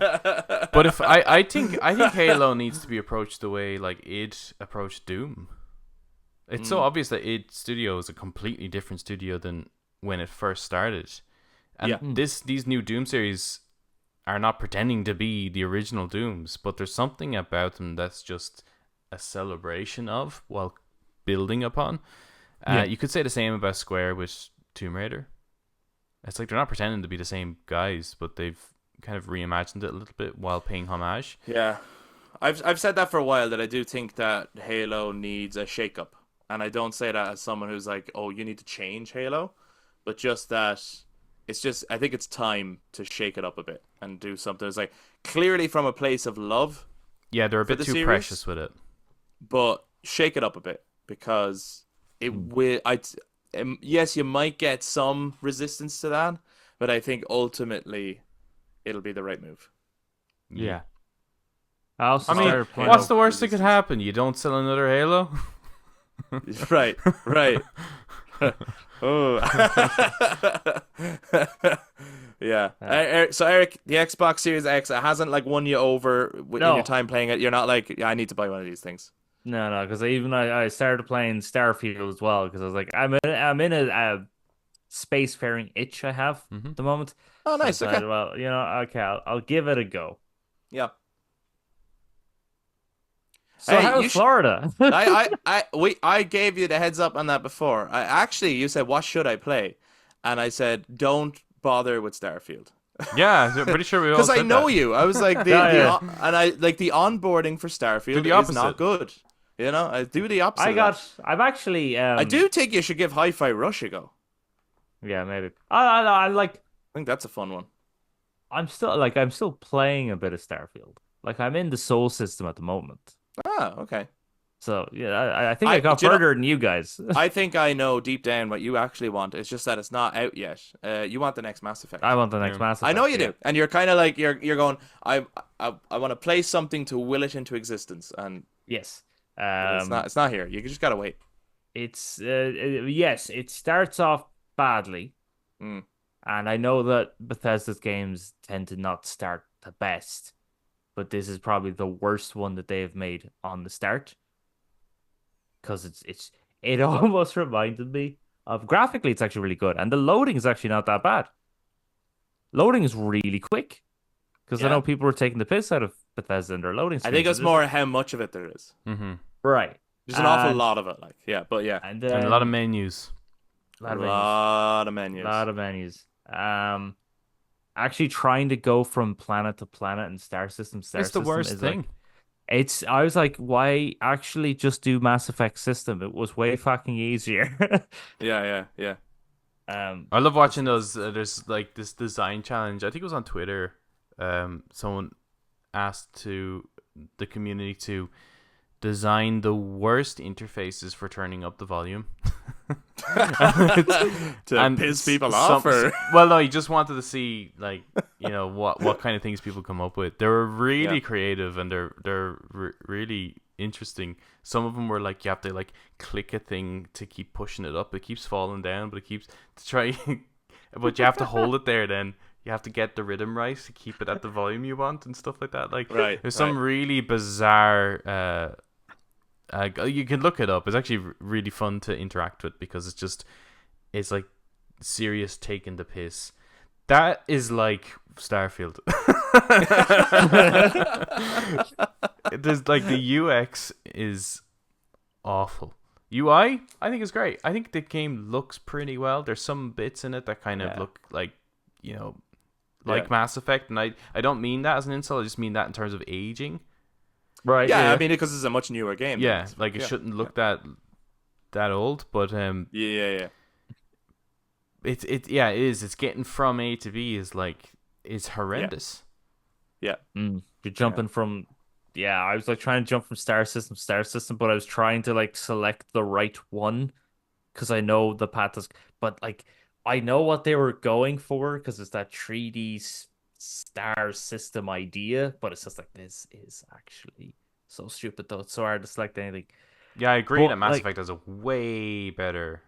But if I think Halo needs to be approached the way like id approached Doom. It's so obvious that id Studio is a completely different studio than when it first started. And Yeah. these new Doom series are not pretending to be the original Dooms, but there's something about them that's just a celebration of while building upon. You could say the same about Square with Tomb Raider. It's like they're not pretending to be the same guys, but they've kind of reimagined it a little bit while paying homage. Yeah, I've said that for a while, that I do think that Halo needs a shakeup, and I don't say that as someone who's like, oh, you need to change Halo, but just that I think it's time to shake it up a bit and do something. It's like clearly from a place of love, Yeah, they're a For bit the too series? precious with it. but shake it up a bit because it will. Yes, you might get some resistance to that, but I think ultimately it'll be the right move. Yeah. I also I mean, started playing. what's the worst that could happen? You don't sell another Halo? Right, right. Oh. Yeah. So Eric, the Xbox Series X, it hasn't like won you over in No. your time playing it. You're not like, yeah, I need to buy one of these things. No, because I started playing Starfield as well because I was like, I'm in a spacefaring itch I have Mhm. at the moment. Oh, So I nice. decided, Okay. well, okay, I'll give it a go. Yeah. So Hey, how's you should- Florida? I gave you the heads up on that before. You said, what should I play? And I said, don't bother with Starfield. Yeah, I'm pretty sure we all Because I said know that. you. I was like, Yeah. the onboarding for Starfield Do the is opposite. not good. I do the opposite. I've actually I do think you should give Hi-Fi Rush a go. Yeah, maybe. I like I think that's a fun one. I'm still playing a bit of Starfield. Like I'm in the Soul system at the moment. Ah, okay. So yeah, I think I got do you know- further than you guys. I think I know deep down what you actually want. It's just that it's not out yet. You want the next Mass Effect. I want the next Yeah. Mass I know Effect, you yeah. do, and you're kind of like you're going. I want to play something to will it into existence, and Yes. it's not here. You just gotta wait. It's yes, it starts off badly, Mm. and I know that Bethesda's games tend to not start the best, but this is probably the worst one that they've made on the start, because it almost reminded me of graphically. It's actually really good, and the loading is actually not that bad. Loading is really quick, because I Yeah. know people were taking the piss out of Bethesda and their loading. I think screens, it's and more how much of it there is. Mm-hmm. right. There's an awful And- lot of it, like but yeah, And And a lot of menus. lot of lot of menus. lot of menus. actually trying to go from planet to planet and star It's the system worst is like thing. I was like, why actually just do Mass Effect system? It was way fucking easier. Yeah, yeah, yeah. I love watching It's those. There's like this design challenge. I think it was on Twitter. Someone asked to the community to design the worst interfaces for turning up the volume. To piss people some, off, or well, no, he just wanted to see like what kind of things people come up with. They were really yeah, creative and really interesting. Some of them were like you have to like click a thing to keep pushing it up. It keeps falling down, but it keeps to try. But you have to hold it there. Then you have to get the rhythm right to keep it at the volume you want and stuff like that. Like right, there's right. some really bizarre. You can look it up. It's actually really fun to interact with because it's like serious taking the piss. That is like Starfield. There's like the UX is awful. UI, I think is great. I think the game looks pretty well. There's some bits in it that kind of yeah, look like Yeah. like Mass Effect, and I don't mean that as an insult. I just mean that in terms of aging. right. Yeah, I Yeah, mean, because it's a much newer game. Than Yeah, Mass like Effect. it Yeah, shouldn't yeah, look that old, but yeah, yeah, yeah. it is. It's getting from A to B is Yeah. horrendous. Yeah. You're Yeah. jumping from. Yeah, I was like trying to jump from star system, but I was trying to like select the right one because I know the path is. But like, I know what they were going for because it's that 3D star system idea, but it's just like this is actually so stupid though. It's so hard to select anything. Yeah, I agree that But Mass like, Effect has a way better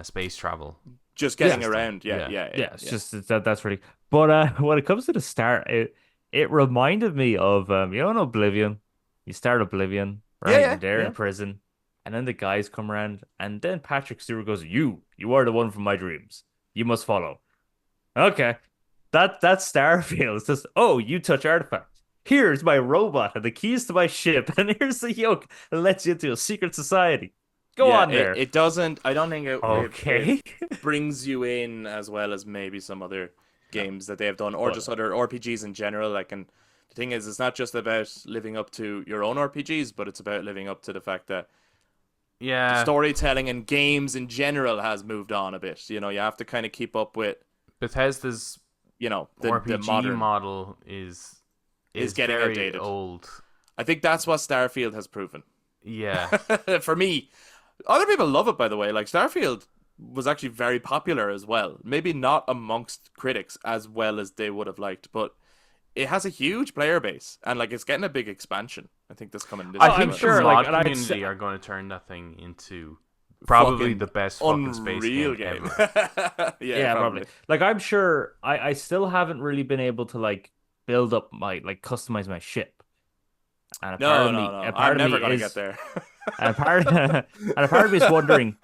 space travel Just getting yeah, system. around. Yeah, Yeah. yeah, yeah, yeah, it's yeah. just that's really. But when it comes to the start, it reminded me of you know in Oblivion. You start Oblivion, Yeah, right? You're yeah, there yeah. in prison, and then the guys come around, and then Patrick Stewart goes, you are the one from my dreams. You must follow." Okay, that's Starfield. It's just, oh, you touch artifacts. Here's my robot and the keys to my ship, and here's the yoke that lets you into a secret society. Go Yeah, on there. it doesn't. I don't think it Okay, brings you in as well as maybe some other no, games that they have done, or but just other RPGs in general. Like, and the thing is, it's not just about living up to your own RPGs, but it's about living up to the fact that the Yeah, storytelling and games in general has moved on a bit. You know, you have to kind of keep up with, Bethesda's the RPG modern model is is getting very outdated. old. I think that's what Starfield has proven. Yeah. For me, other people love it, by the way. Like, Starfield was actually very popular as well. Maybe not amongst critics as well as they would have liked, but it has a huge player base, and like it's getting a big expansion. I think this coming this I oh, year. I'm think the sure. Like, mod and community are going to turn that thing into probably Fucking the best fucking space unreal game game. ever. Yeah, Yeah, probably. probably. Like I'm sure I still haven't really been able to like build up my like customize my ship. And No, no, no. a part I'm of me never gonna get is there. and a part and a part of me is wondering,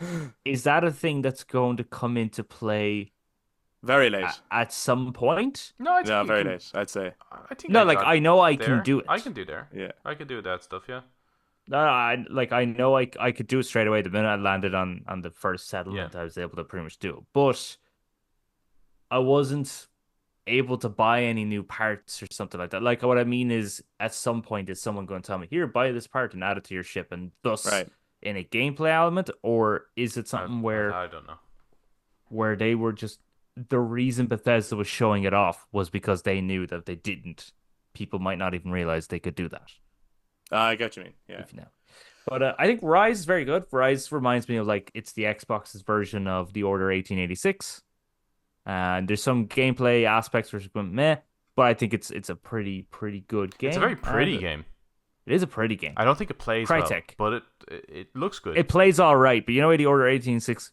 is that a thing that's going to come into play Very late. at some point? No, I think No, you very can. late. I'd say. I think No, I like got I know I can there. do I it. can do there. Yeah. I can do that stuff. Yeah. No, I know I could do it straight away. The minute I landed on the first Yeah. settlement, I was able to pretty much do it. But I wasn't able to buy any new parts or something like that. Like what I mean is, at some point, is someone going to tell me, "Here, buy this part and add it to your ship," and thus Right. in a gameplay element, or is it something I don't know. where they were just the reason Bethesda was showing it off was because they knew that they didn't. People might not even realize they could do that. I get what you mean. Yeah. If you know. But I think Rise is very good. Rise reminds me of like it's the Xbox's version of the Order 1886. And there's some gameplay aspects which are meh, but I think it's a pretty good game. It's a very pretty And game. it is a pretty game. I don't think it plays well, Crytek. but it looks good. It plays all right, but you know the Order 1886,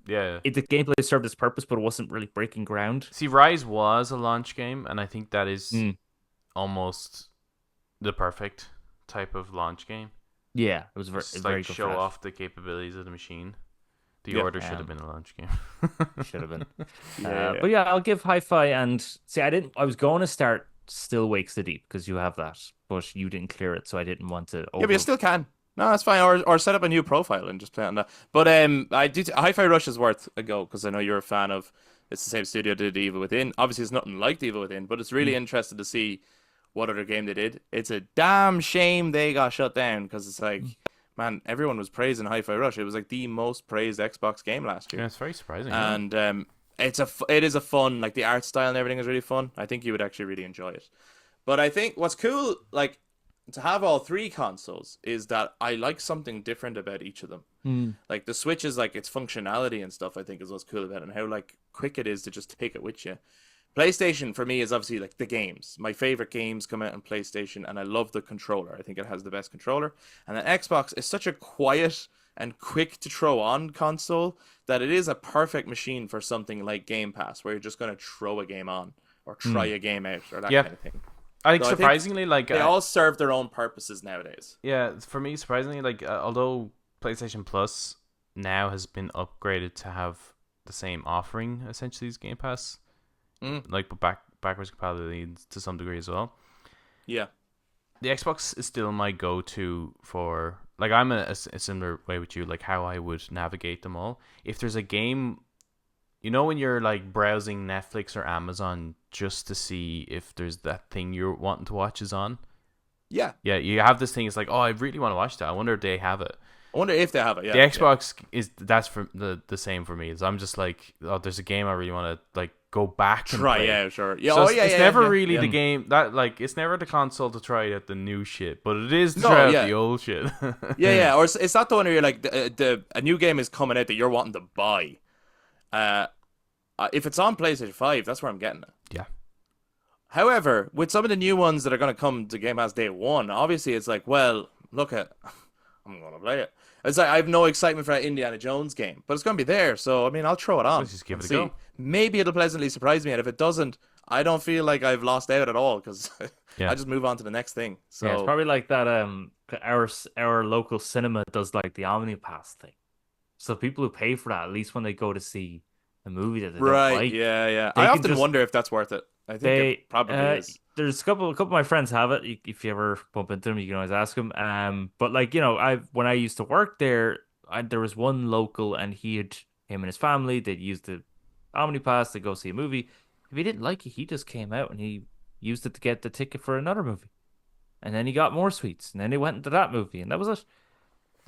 Yeah. the gameplay served its purpose, but it wasn't really breaking ground. See, Rise was a launch game, and I think that is Mm. almost the perfect type of launch game. Yeah, it was Just very like good show for that. off the capabilities of the machine. The Yep. Order should have been a launch game. Should have been. Yeah. But yeah, I'll give Hi-Fi and see. I was going to start Still Wakes the Deep because you have that, but you didn't clear it, so I didn't want to. Yeah, but you still can. No, that's fine. Or set up a new profile and just play on that. But I do. Hi-Fi Rush is worth a go because I know you're a fan of It's the same studio that did The Evil Within. Obviously, it's nothing like The Evil Within, but it's really interesting to see what other game they did. It's a damn shame they got shut down because it's like, man, everyone was praising Hi-Fi Rush. It was like the most praised Xbox game last Yeah, year, it's very surprising. Yeah. and it is a fun, like the art style and everything is really fun. I think you would actually really enjoy it. But I think what's cool, like to have all three consoles, is that I like something different about each of them. Mm. Like the Switch is like its functionality and stuff. I think is what's cool about it, and how like quick it is to just take it with you. PlayStation for me is obviously like the games. My favorite games come out on PlayStation, and I love the controller. I think it has the best controller. And then Xbox is such a quiet and quick to throw on console that it is a perfect machine for something like Game Pass, where you're just going to throw a game on or try a game out or that Yeah. kind of thing. I think So I think surprisingly, like they all serve their own purposes nowadays. yeah, for me, surprisingly, like although PlayStation Plus now has been upgraded to have the same offering essentially as Game Pass, like but backwards compatibility to some degree as well. Yeah. The Xbox is still my go-to for like I'm a similar way with you, like how I would navigate them all. If there's a game, you know, when you're like browsing Netflix or Amazon just to see if there's that thing you're wanting to watch is on. Yeah. Yeah, you have this thing. It's like, oh, I really want to watch that. I wonder if they have it. I wonder if they have it. Yeah. The Xbox that's for the same for me. Is I'm just like, oh, there's a game I really want to like go back and Try play. out or yeah. So Oh yeah. it's yeah, never yeah, really yeah. the game that like it's never the console to try out the new shit, but it is to No, try out yeah. the old shit. Yeah. Or it's not the one where you're like a new game is coming out that you're wanting to buy. If it's on PlayStation 5, that's where I'm getting it. Yeah. However, with some of the new ones that are going to come to Game Pass day one, obviously it's like, well, look at, I'm going to play it. It's like I have no excitement for that Indiana Jones game, but it's going to be there. So I mean, I'll throw it on. Let's just give and it a see. go. Maybe it'll pleasantly surprise me, and if it doesn't, I don't feel like I've lost out at all because Yeah. I just move on to the next thing. So Yeah, it's probably like that. Our local cinema does like the OmniPass thing. So people who pay for that, at least when they go to see a movie that they don't right, like, yeah. they I can often just- wonder if that's worth it. I think they it probably is. There's a couple of my friends have it. If you ever bump into them, you can always ask them. But like when I used to work there, there was one local, and him and his family, they'd use the OmniPass to go see a movie. If he didn't like it, he just came out and he used it to get the ticket for another movie, and then he got more sweets, and then he went into that movie, and that was it.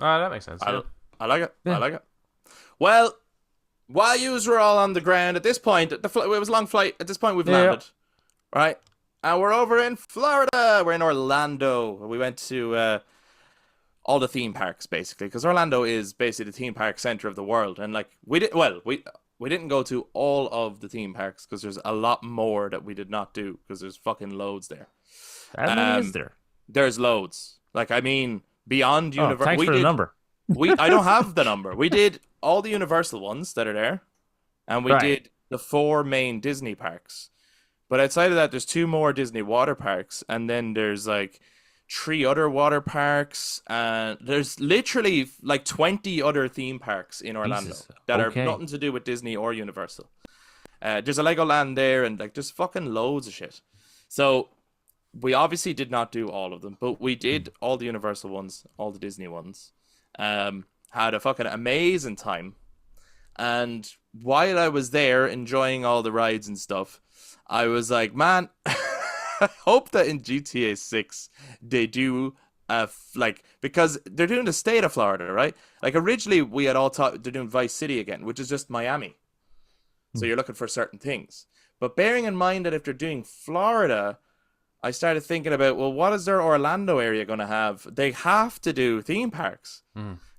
Oh, that makes sense. Yeah. I like it. Yeah. I like it. Well, while yous were all on the ground at this point, it was a long flight. At this point, we've landed, right? And we're over in Florida. We're in Orlando. We went to all the theme parks basically, because Orlando is basically the theme park center of the world. And like we didn't go to all of the theme parks because there's a lot more that we did not do because there's fucking loads there. How many is there? There's loads. Like I mean, beyond Universal. Thanks for the number. I don't have the number. We did all the Universal ones that are there, and we did the 4 main Disney parks. But outside of that, there's 2 more Disney water parks, and then there's like 3 other water parks, and there's literally like 20 other theme parks in Orlando that are nothing to do with Disney or Universal. There's a Legoland there, and like there's fucking loads of shit. So we obviously did not do all of them, but we did all the Universal ones, all the Disney ones. Had a fucking amazing time. And while I was there enjoying all the rides and stuff, I was like, man, I hope that in GTA 6 they do because they're doing the state of Florida, right? Like originally we had all thought they're doing Vice City again, which is just Miami. So you're looking for certain things. But bearing in mind that if they're doing Florida, I started thinking about, well, what is their Orlando area going to have? They have to do theme parks.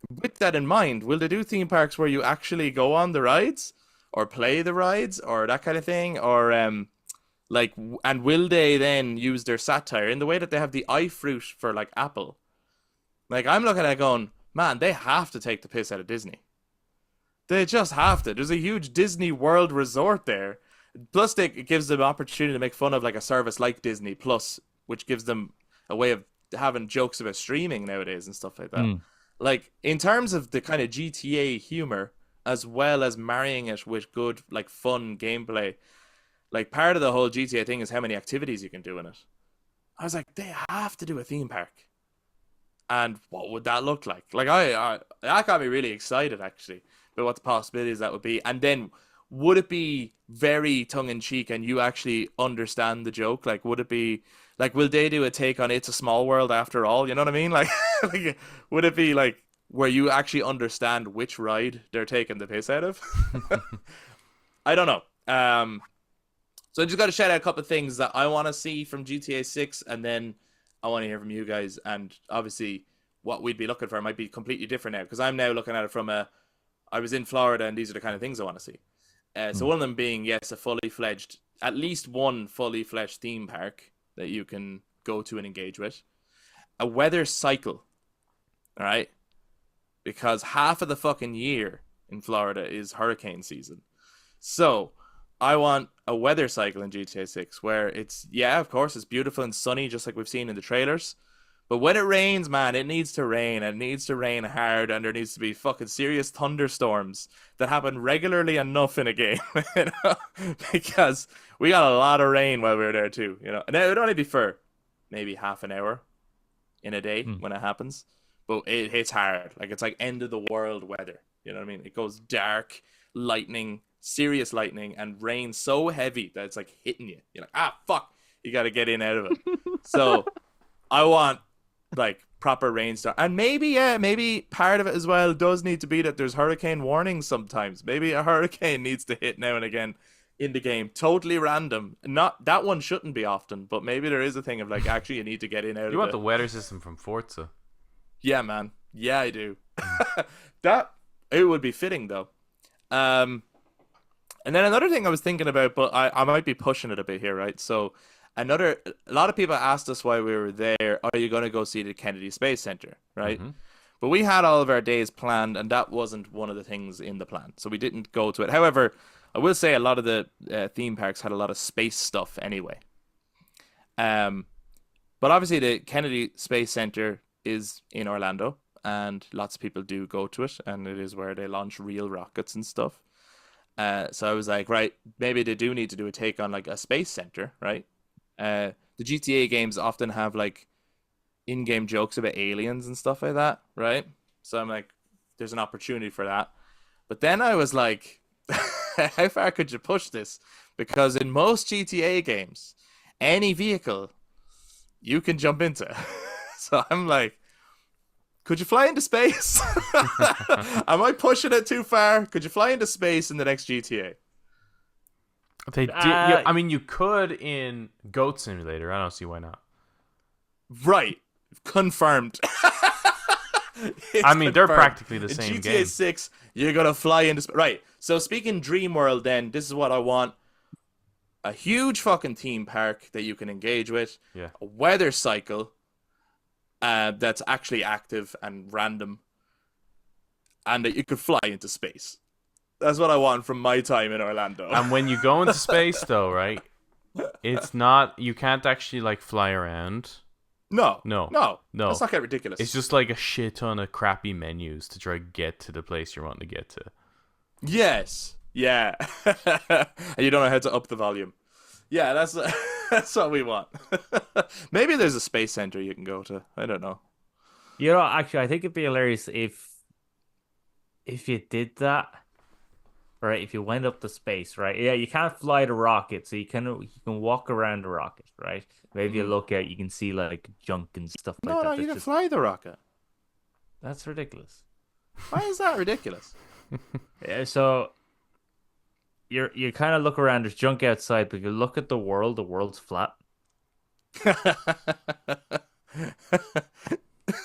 With that in mind, will they do theme parks where you actually go on the rides or play the rides or that kind of thing? Or and will they then use their satire in the way that they have the iFruit for like Apple? Like I'm looking at it going, man, they have to take the piss out of Disney. They just have to. There's a huge Disney World resort there. Plus, it gives them opportunity to make fun of like a service like Disney Plus, which gives them a way of having jokes about streaming nowadays and stuff like that. Like in terms of the kind of GTA humor, as well as marrying it with good like fun gameplay, like part of the whole GTA thing is how many activities you can do in it. I was like, they have to do a theme park, and what would that look like? Like I that got me really excited actually about what the possibilities that would be, and then would it be very tongue in cheek and you actually understand the joke? Like, would it be like, will they do a take on It's a Small World after all? You know what I mean? Like, like would it be like where you actually understand which ride they're taking the piss out of? I don't know. So I just got to shout out a couple of things that I want to see from GTA 6, and then I want to hear from you guys. And obviously, what we'd be looking for might be completely different now, because I'm now looking at it from I was in Florida, and these are the kind of things I want to see. So one of them being, yes, at least one fully fledged theme park that you can go to and engage with. A weather cycle, all right? Because half of the fucking year in Florida is hurricane season. So I want a weather cycle in GTA 6 where it's, yeah, of course, it's beautiful and sunny, just like we've seen in the trailers. But when it rains, man, it needs to rain, and it needs to rain hard, and there needs to be fucking serious thunderstorms that happen regularly enough in a game, you know? Because we got a lot of rain while we were there too, you know. And it would only be for maybe half an hour in a day when it happens, but it hits hard. Like, it's like end of the world weather, you know what I mean? It goes dark, lightning, serious lightning, and rain so heavy that it's like hitting you. You're like, ah, fuck, you got to get in out of it. So I want like proper rainstorm, and maybe part of it as well does need to be that there's hurricane warnings sometimes. Maybe a hurricane needs to hit now and again in the game, totally random. Not that one shouldn't be often, but maybe there is a thing of like, actually you need to get in out of it. You want the weather system from Forza? Yeah, man. Yeah, I do. That it would be fitting though. And then another thing I was thinking about, but I might be pushing it a bit here, right? So a lot of people asked us while we were there, are you going to go see the Kennedy Space Center, right? But we had all of our days planned, and that wasn't one of the things in the plan. So we didn't go to it. However, I will say a lot of the theme parks had a lot of space stuff anyway. But obviously the Kennedy Space Center is in Orlando, and lots of people do go to it, and it is where they launch real rockets and stuff. So I was like, right, maybe they do need to do a take on like a space center, right? The GTA games often have like in-game jokes about aliens and stuff like that, right? So I'm like, there's an opportunity for that. But then I was like, how far could you push this? Because in most GTA games, any vehicle you can jump into. So I'm like, could you fly into space? Am I pushing it too far? Could you fly into space in the next GTA? They do, I mean, you could in Goat Simulator. I don't see why not. Right. Confirmed. I mean, they're practically the same in GTA game. 6, you're going to fly into space. Right. So speaking Dream World, then, this is what I want. A huge fucking theme park that you can engage with. Yeah. A weather cycle that's actually active and random. And that you could fly into space. That's what I want from my time in Orlando. And when you go into space, though, right? It's not. You can't actually like fly around. No. No. Let's not get ridiculous. It's just like a shit ton of crappy menus to try to get to the place you're wanting to get to. Yes. Yeah. And you don't know how to up the volume. Yeah, that's what we want. Maybe there's a space center you can go to. I don't know. You know, actually, I think it'd be hilarious if you did that. Right, if you went up to space, right? Yeah, you can't fly the rocket, so you can walk around the rocket, right? Maybe you look out, you can see like junk and stuff like that. No, you can fly the rocket. That's ridiculous. Why is that ridiculous? Yeah, so you kind of look around, there's junk outside, but if you look at the world's flat.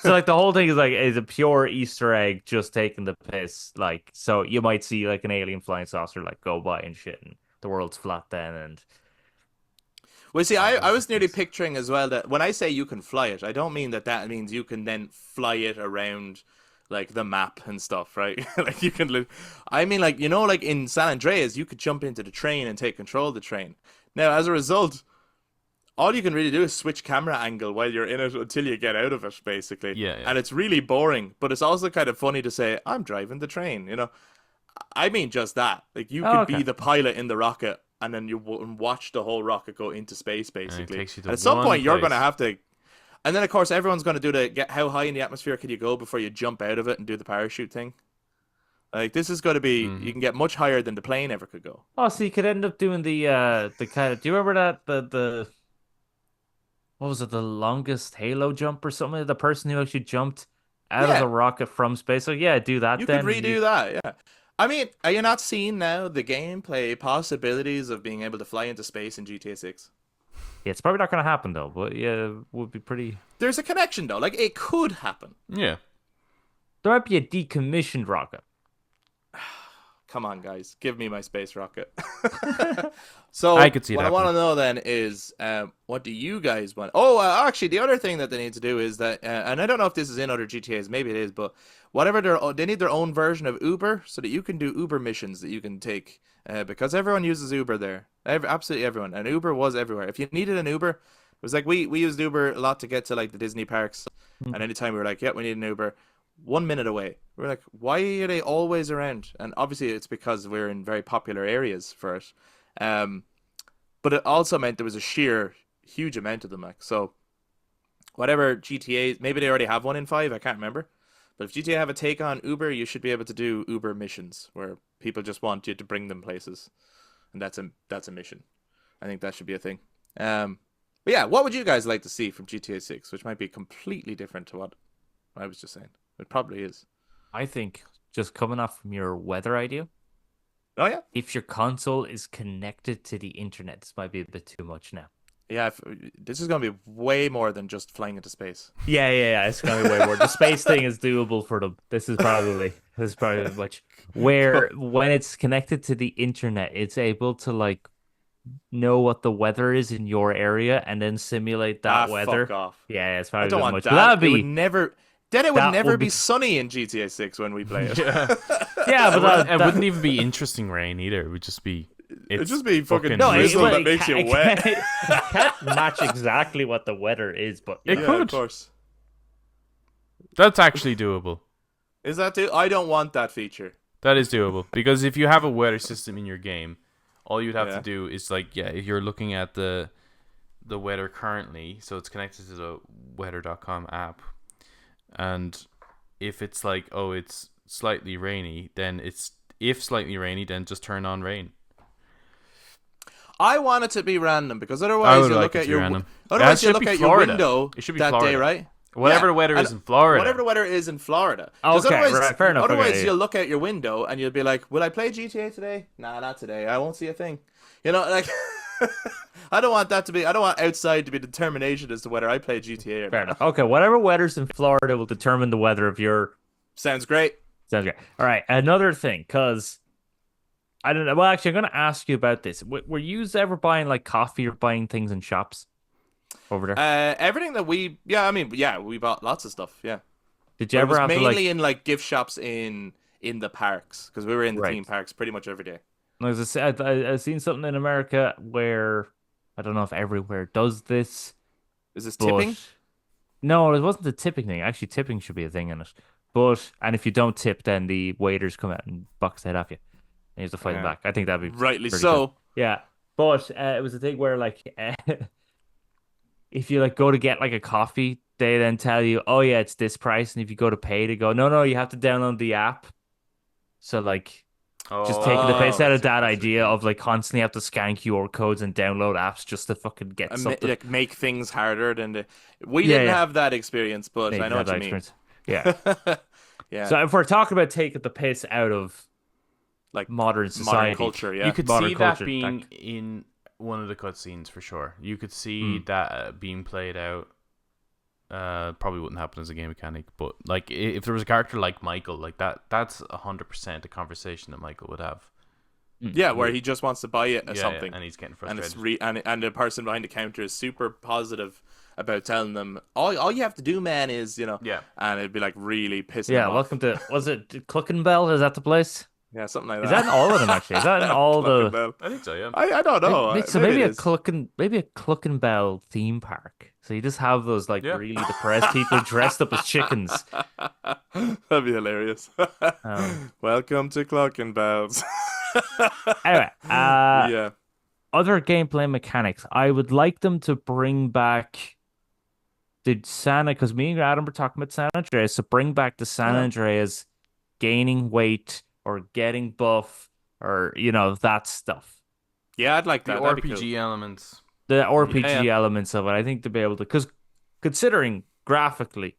So like the whole thing is a pure Easter egg, just taking the piss. Like, so you might see like an alien flying saucer like go by and shit, and the world's flat then. And well, see, I was nearly picturing as well that when I say you can fly it, I don't mean that means you can then fly it around like the map and stuff, right? Like you can. I mean, like, you know, like in San Andreas, you could jump into the train and take control of the train. Now, as a result, all you can really do is switch camera angle while you're in it until you get out of it, basically. Yeah. And it's really boring, but it's also kind of funny to say, I'm driving the train, you know? I mean just that. Like, you could be the pilot in the rocket, and then you watch the whole rocket go into space, basically. And at some point, you're going to have to... And then, of course, everyone's going to do how high in the atmosphere can you go before you jump out of it and do the parachute thing? Like this is going to be, you Mhm. can get much higher than the plane ever could go. Oh, so you could end up doing the kind of. Do you remember that the what was it, the longest Halo jump or something? The person who actually jumped out of Yeah, the rocket from space. So yeah, do that you could then, and you redo that. Yeah. I mean, are you not seeing now the gameplay possibilities of being able to fly into space in GTA 6? yeah, it's probably not gonna happen though, but yeah, it would be pretty. There's a connection though. Like it could happen. Yeah. There might be a decommissioned rocket. Come on, guys, give me my space rocket. I So could see it what I want happening. to know then is, what do you guys want? Oh, actually, the other thing that they need to do is that, and I don't know if this is in other GTA's, maybe it is, but whatever they need their own version of Uber so that you can do Uber missions that you can take, because everyone uses Uber there, absolutely everyone, and Uber was everywhere. If you needed an Uber, it was like we used Uber a lot to get to like the Disney parks, Hmm. and anytime we were like, yeah, we need an Uber. 1 minute away. We're like, why are they always around? And obviously, it's because we're in very popular areas for it. Um, but it also meant there was a sheer huge amount of them. Like, so whatever GTA, maybe they already have one in five. I can't remember. But if GTA have a take on Uber, you should be able to do Uber missions where people just want you to bring them places, and that's a mission. I think that should be a thing. Um, but yeah, what would you guys like to see from GTA 6, which might be completely different to what I was just saying? It probably is. I think just coming off from your weather idea, Oh yeah, if your console is connected to the internet, this might be a bit too much now. yeah. This is gonna be way more than just flying into space. Yeah. It's gonna be way more. The space thing is doable for them. This is probably much where when it's connected to the internet, it's able to like know what the weather is in your area and then simulate Ah, that fuck weather. off. Yeah, it's I probably a don't bit want much. But that. that'd It would be never. Then it would that never would be be sunny in GTA 6 when we play it. Yeah. yeah, but It that wouldn't even be interesting rain either. It would just be It'd it's just be fucking no, drizzle well, that makes you wet. it can't match exactly what the weather is, but you It know. Yeah, of could. course. That's actually doable. Is that too? I don't want that feature. That is doable because if you have a weather system in your game, all you'd have Yeah. to do is like if you're looking at the weather currently, so it's connected to the weather.com app, and if it's like it's slightly rainy, then it's if slightly rainy, then just turn on rain. I want it to be random because I otherwise would you like look it at to be your random. otherwise It you should look be at your Florida. window It should be that day, Florida. right? Whatever Yeah, the weather and is in Florida. whatever the weather is in Florida. 'Cause Okay, otherwise, right, fair enough. otherwise Okay, yeah. you'll look out your window and you'll be like, "Will I play GTA today? Nah, not today. I won't see a thing." You know, like I don't want that to be. I don't want outside to be determination as to whether I play GTA or Fair not. enough. Okay, whatever weather's in Florida will determine the weather of your. Sounds great. Sounds great. All right, another thing, because I don't know. Well, actually, I'm going to ask you about this. Were you ever buying like coffee or buying things in shops over there? Everything that I mean, yeah, we bought lots of stuff. Yeah, Did you but it ever was have to mainly like? in like gift shops in the parks because we were in the Right. theme parks pretty much every day. As I said, I've seen something in America where I don't know if everywhere does this, Is this but tipping? no, it wasn't the tipping thing. Actually, tipping should be a thing in it. But and if you don't tip, then the waiters come out and box the head off you, and you have to fight them Yeah. back. I think that'd be Rightly pretty cool. so. Yeah, but it was a thing where like if you like go to get like a coffee, they then tell you, oh yeah, it's this price, and if you go to pay, they go, no, you have to download the app. So like just taking the piss Oh, out I of see, that I see. idea of like constantly have to scan QR codes and download apps just to fucking get something. Like make things harder than we Yeah, didn't yeah. have that experience, but They I know have what you that mean. experience. Yeah. Yeah, So if we're talking about taking the piss out of like modern modern society, culture. Yeah, You could Modern see culture, that being in one of the cutscenes for sure. You could see Hmm. that being played out. Probably wouldn't happen as a game mechanic, but like if there was a character like Michael, like that's 100% a conversation that Michael would have. yeah, where he just wants to buy it or Yeah, something, and he's getting and it's frustrated. and the person behind the counter is super positive about telling them all you have to do, man, is Yeah. and it'd be like really pissing yeah, them welcome off. to was it Cluckenbell? Is that the place? Yeah, something like Is that. that in all of them actually? Is that in all the Cluckenbell. I think so. Yeah. I don't know. So Maybe maybe it a is. Cluckenbell theme park. So you just have those like Yeah. really depressed people dressed up as chickens. That'd be hilarious. Welcome to Clockenbells. Anyway, Yeah. other gameplay mechanics. I would like them to bring back the because me and Adam were talking about San Andreas, so bring back the San Yeah. Andreas gaining weight, or getting buff or that stuff. Yeah, I'd like The that. That'd be cool. RPG elements. The Yeah, yeah. RPG elements of it, I think to be able to, because considering graphically,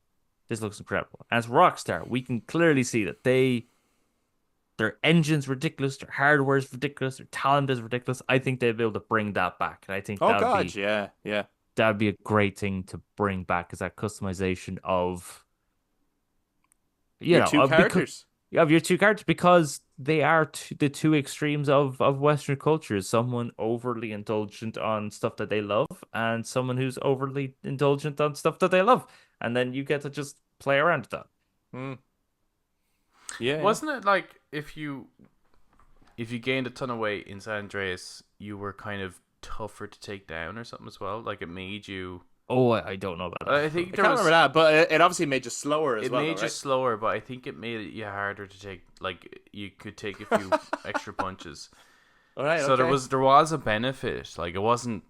this looks incredible. As Rockstar, we can clearly see that their engine's ridiculous, their hardware's ridiculous, their talent is ridiculous. I think they'll be able to bring that back, and I think Oh God, yeah, yeah. that'd be a great thing to bring back, is that customization of Your two because characters. of your two characters, because they are the two extremes of Western cultures. Someone overly indulgent on stuff that they love, and someone who's overly indulgent on stuff that they love, and then you get to just play around with that. Hmm. Yeah, yeah. Wasn't it like if you gained a ton of weight in San Andreas, you were kind of tougher to take down or something as well? Like it made you. Oh, I don't know about I that. think I there can't was. remember that, but it obviously made you slower as It well, made though, you right? slower, but I think it made it you harder to take. Like you could take a few extra punches. All right, So okay. there was a benefit. Like it wasn't.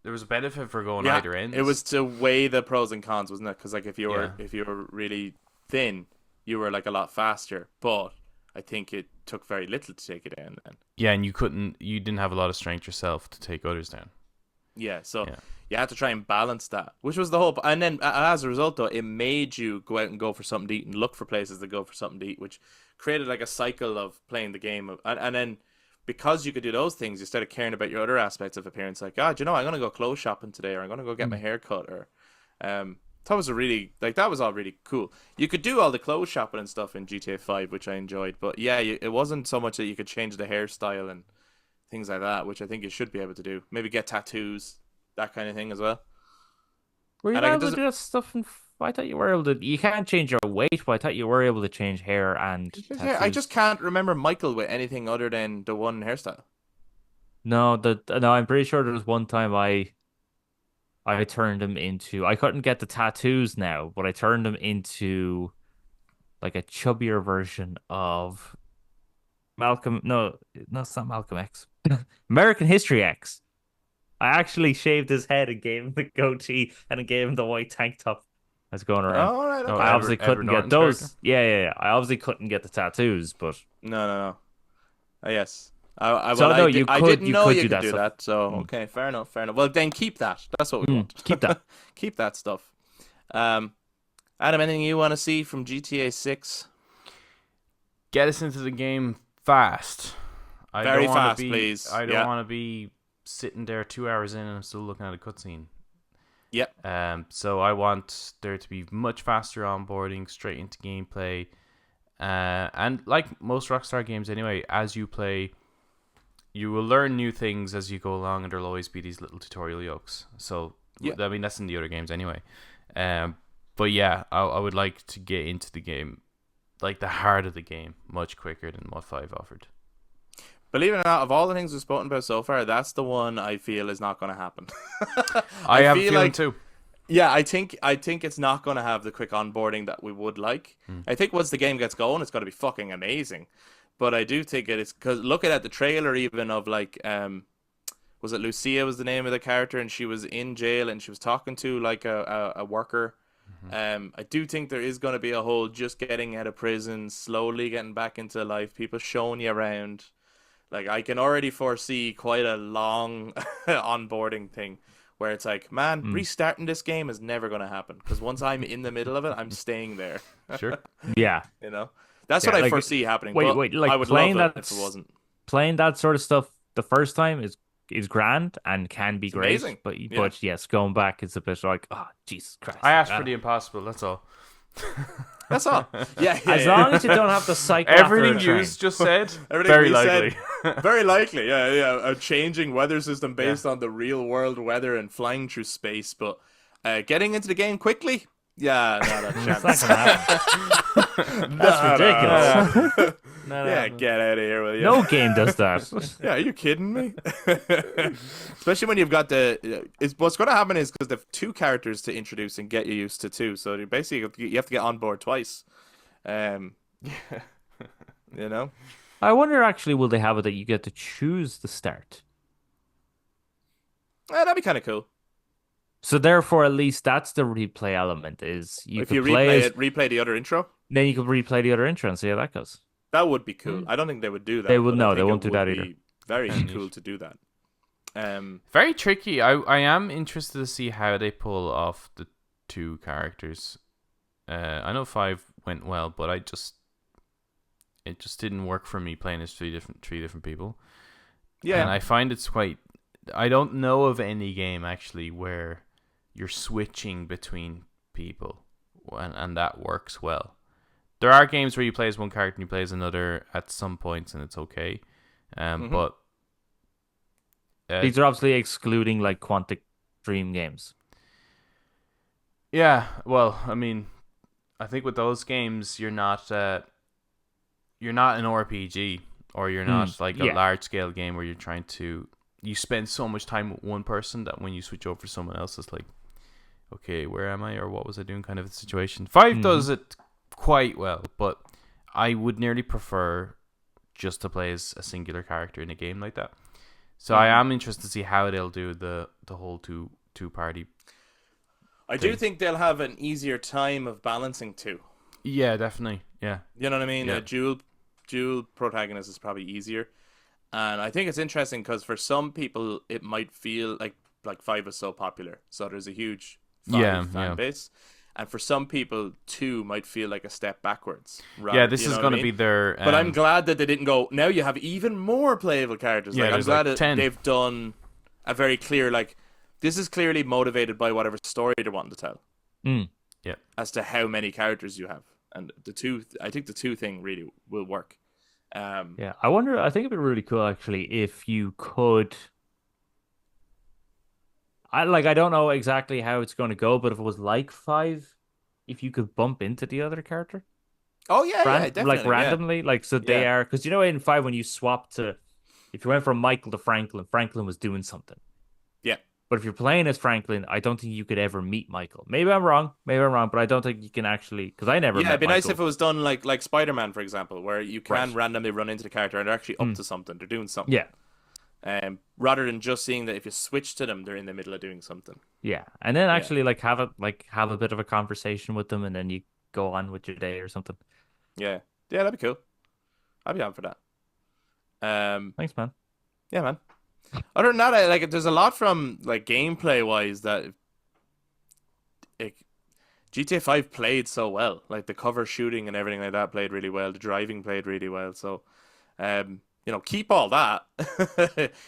There was a benefit for going Yeah, either ends. it was to weigh the pros and cons, wasn't it? Because like if Yeah. you were really thin, you were like a lot faster. But I think it took very little to take it down then. Yeah, and you didn't have a lot of strength yourself to take others down. Yeah, so Yeah. you had to try and balance that, which was the whole. And then as a result, though, it made you go out and go for something to eat and look for places to go for something to eat, which created like a cycle of playing the game. And then because you could do those things, you started caring about your other aspects of appearance. Like, do you know, I'm gonna go clothes shopping today, or I'm gonna go get my hair cut, or that was a really that was all really cool. You could do all the clothes shopping and stuff in GTA 5, which I enjoyed. But yeah, it wasn't so much that you could change the hairstyle and things like that, which I think you should be able to do. Maybe get tattoos, that kind of thing as well. Were you And like, not it able to doesn't. do that stuff? I thought you were able to. You can't change your weight, but I thought you were able to change hair and I tattoos. just can't remember Michael with anything other than the one hairstyle. No, I'm pretty sure there was one time I turned him into. I couldn't get the tattoos now, but I turned him into like a chubbier version of Malcolm. No, it's not Malcolm X. American History X. I actually shaved his head and gave him the goatee and I gave him the white tank top that's going Oh, around. all right, Oh, I okay. obviously Edward couldn't get Norton's those. character? Yeah. I obviously couldn't get the tattoos, but No, no, no. Yes. I so well, no, I didn't know you do could that do stuff. that. So Mm. okay, fair enough, fair enough. Well, then keep that. That's what we want. Keep that. Keep that stuff. Um, Adam, anything you want to see from GTA 6? Get us into the game fast. I Very don't wanna fast, be, please. I don't Yeah. want to be sitting there 2 hours in and I'm still looking at a cutscene. Yep. So I want there to be much faster onboarding, straight into gameplay, and like most Rockstar games anyway, as you play, you will learn new things as you go along, and there'll always be these little tutorial yokes. So Yeah. I mean that's in the other games anyway. But yeah, I would like to get into the game, like the heart of the game, much quicker than what 5 offered. Believe it or not, of all the things we've spoken about so far, that's the one I feel is not going to happen. I have a feel feeling like- too. Yeah, I think it's not going to have the quick onboarding that we would like. I think once the game gets going, it's going to be fucking amazing. But I do think it's because looking at the trailer even of like was it Lucia was the name of the character, and she was in jail and she was talking to like a worker. I do think there is going to be a whole just getting out of prison, slowly getting back into life, people showing you around. Like I can already foresee quite a long onboarding thing where it's like, man, restarting this game is never going to happen because once I'm in the middle of it, I'm staying there. Sure. Yeah. You know, that's Yeah, what I like, foresee happening. wait, but wait, like I would playing love it that if it wasn't. Playing that sort of stuff the first time is grand and can be great, amazing. but yes, going back it's a bit like, oh Jesus Christ. I asked for the impossible. That's all. That's all. Yeah, As long as you don't have to cycle Everything after a you train. just said, Everything very we likely. said, very likely. Yeah. A changing weather system based on the real world weather and flying through space, but getting into the game quickly. Yeah, not a It's chance. not gonna happen. That's ridiculous. No. Yeah, get out of here with you. No game does that. Yeah, are you kidding me? Especially when you've got what's going to happen is because they have two characters to introduce and get you used to too. So you basically you have to get on board twice. You know. I wonder actually, will they have it that you get to choose the start? That'd be kind of cool. So therefore, at least that's the replay element. Is you If could you play replay as, it, replay the other intro. then you could replay the other intro and see how that goes. That would be cool. Hmm. I don't think they would do They that, would but I no, they think won't it do would that either. be very Neat. cool to do that. Very tricky. I am interested to see how they pull off the two characters. I know 5 went well, but it just didn't work for me playing as three different people. Yeah. And I find it's quite. I don't know of any game actually where you're switching between people, and that works well. There are games where you play as one character and you play as another at some points, and it's okay. But These are obviously excluding like Quantic Dream games. yeah, well, I mean, I think with those games, you're not an RPG, or you're not like a yeah. large scale game where you're trying to. You spend so much time with one person that when you switch over to someone else, it's like, okay, where am I, or what was I doing, kind of a situation. 5 does it quite well, but I would nearly prefer just to play as a singular character in a game like that. So I am interested to see how they'll do the whole two party. I do think they'll have an easier time of balancing two. Yeah, definitely. Yeah. You know what I mean? Yeah. A dual protagonist is probably easier. And I think it's interesting because for some people it might feel like 5 is so popular. So there's a huge 5 fan base. And for some people 2 might feel like a step backwards. Yeah, this is going to be their But I'm glad that they didn't go, now you have even more playable characters. Yeah, like, I'm glad that 10. they've done a very clear, like, this is clearly motivated by whatever story they're wanting to tell. Yeah. As to how many characters you have. And I think the 2 thing really will work. Yeah, I wonder. I think it'd be really cool actually if you could. I don't know exactly how it's going to go, but if it was like 5, if you could bump into the other character, Oh yeah, definitely. like randomly, like so they Yeah. are because in 5 when you swap to, if you went from Michael to Franklin, Franklin was doing something. Yeah. But if you're playing as Franklin, I don't think you could ever meet Michael. Maybe I'm wrong, but I don't think you can actually because I never. Yeah, met it'd be nice Michael. if it was done like Spider-Man, for example, where you can Right. randomly run into the character and they're actually up to something. They're doing something. Yeah. Rather than just seeing that if you switch to them, they're in the middle of doing something. Yeah, and then actually have a bit of a conversation with them, and then you go on with your day or something. Yeah. Yeah, that'd be cool. I'd be down for that. Thanks, man. Yeah, man. Other than that, there's a lot from like gameplay wise that GTA 5 played so well. Like the cover shooting and everything like that played really well. The driving played really well. So, keep all that.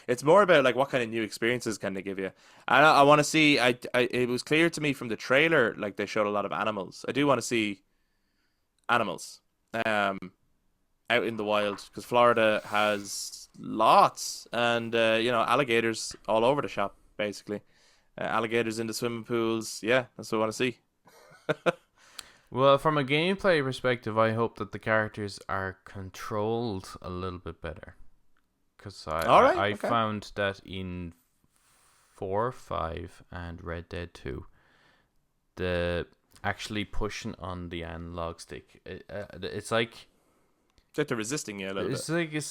It's more about like what kind of new experiences can they give you. And I want to see. It was clear to me from the trailer, like they showed a lot of animals. I do want to see animals, out in the wild because Florida has lots, and alligators all over the shop basically. Alligators in the swimming pools. Yeah, that's what I want to see. Well, from a gameplay perspective, I hope that the characters are controlled a little bit better. Because I found that in 4, 5, and Red Dead 2, the actually pushing on the analog stick, it's like They're resisting you a little it's bit. like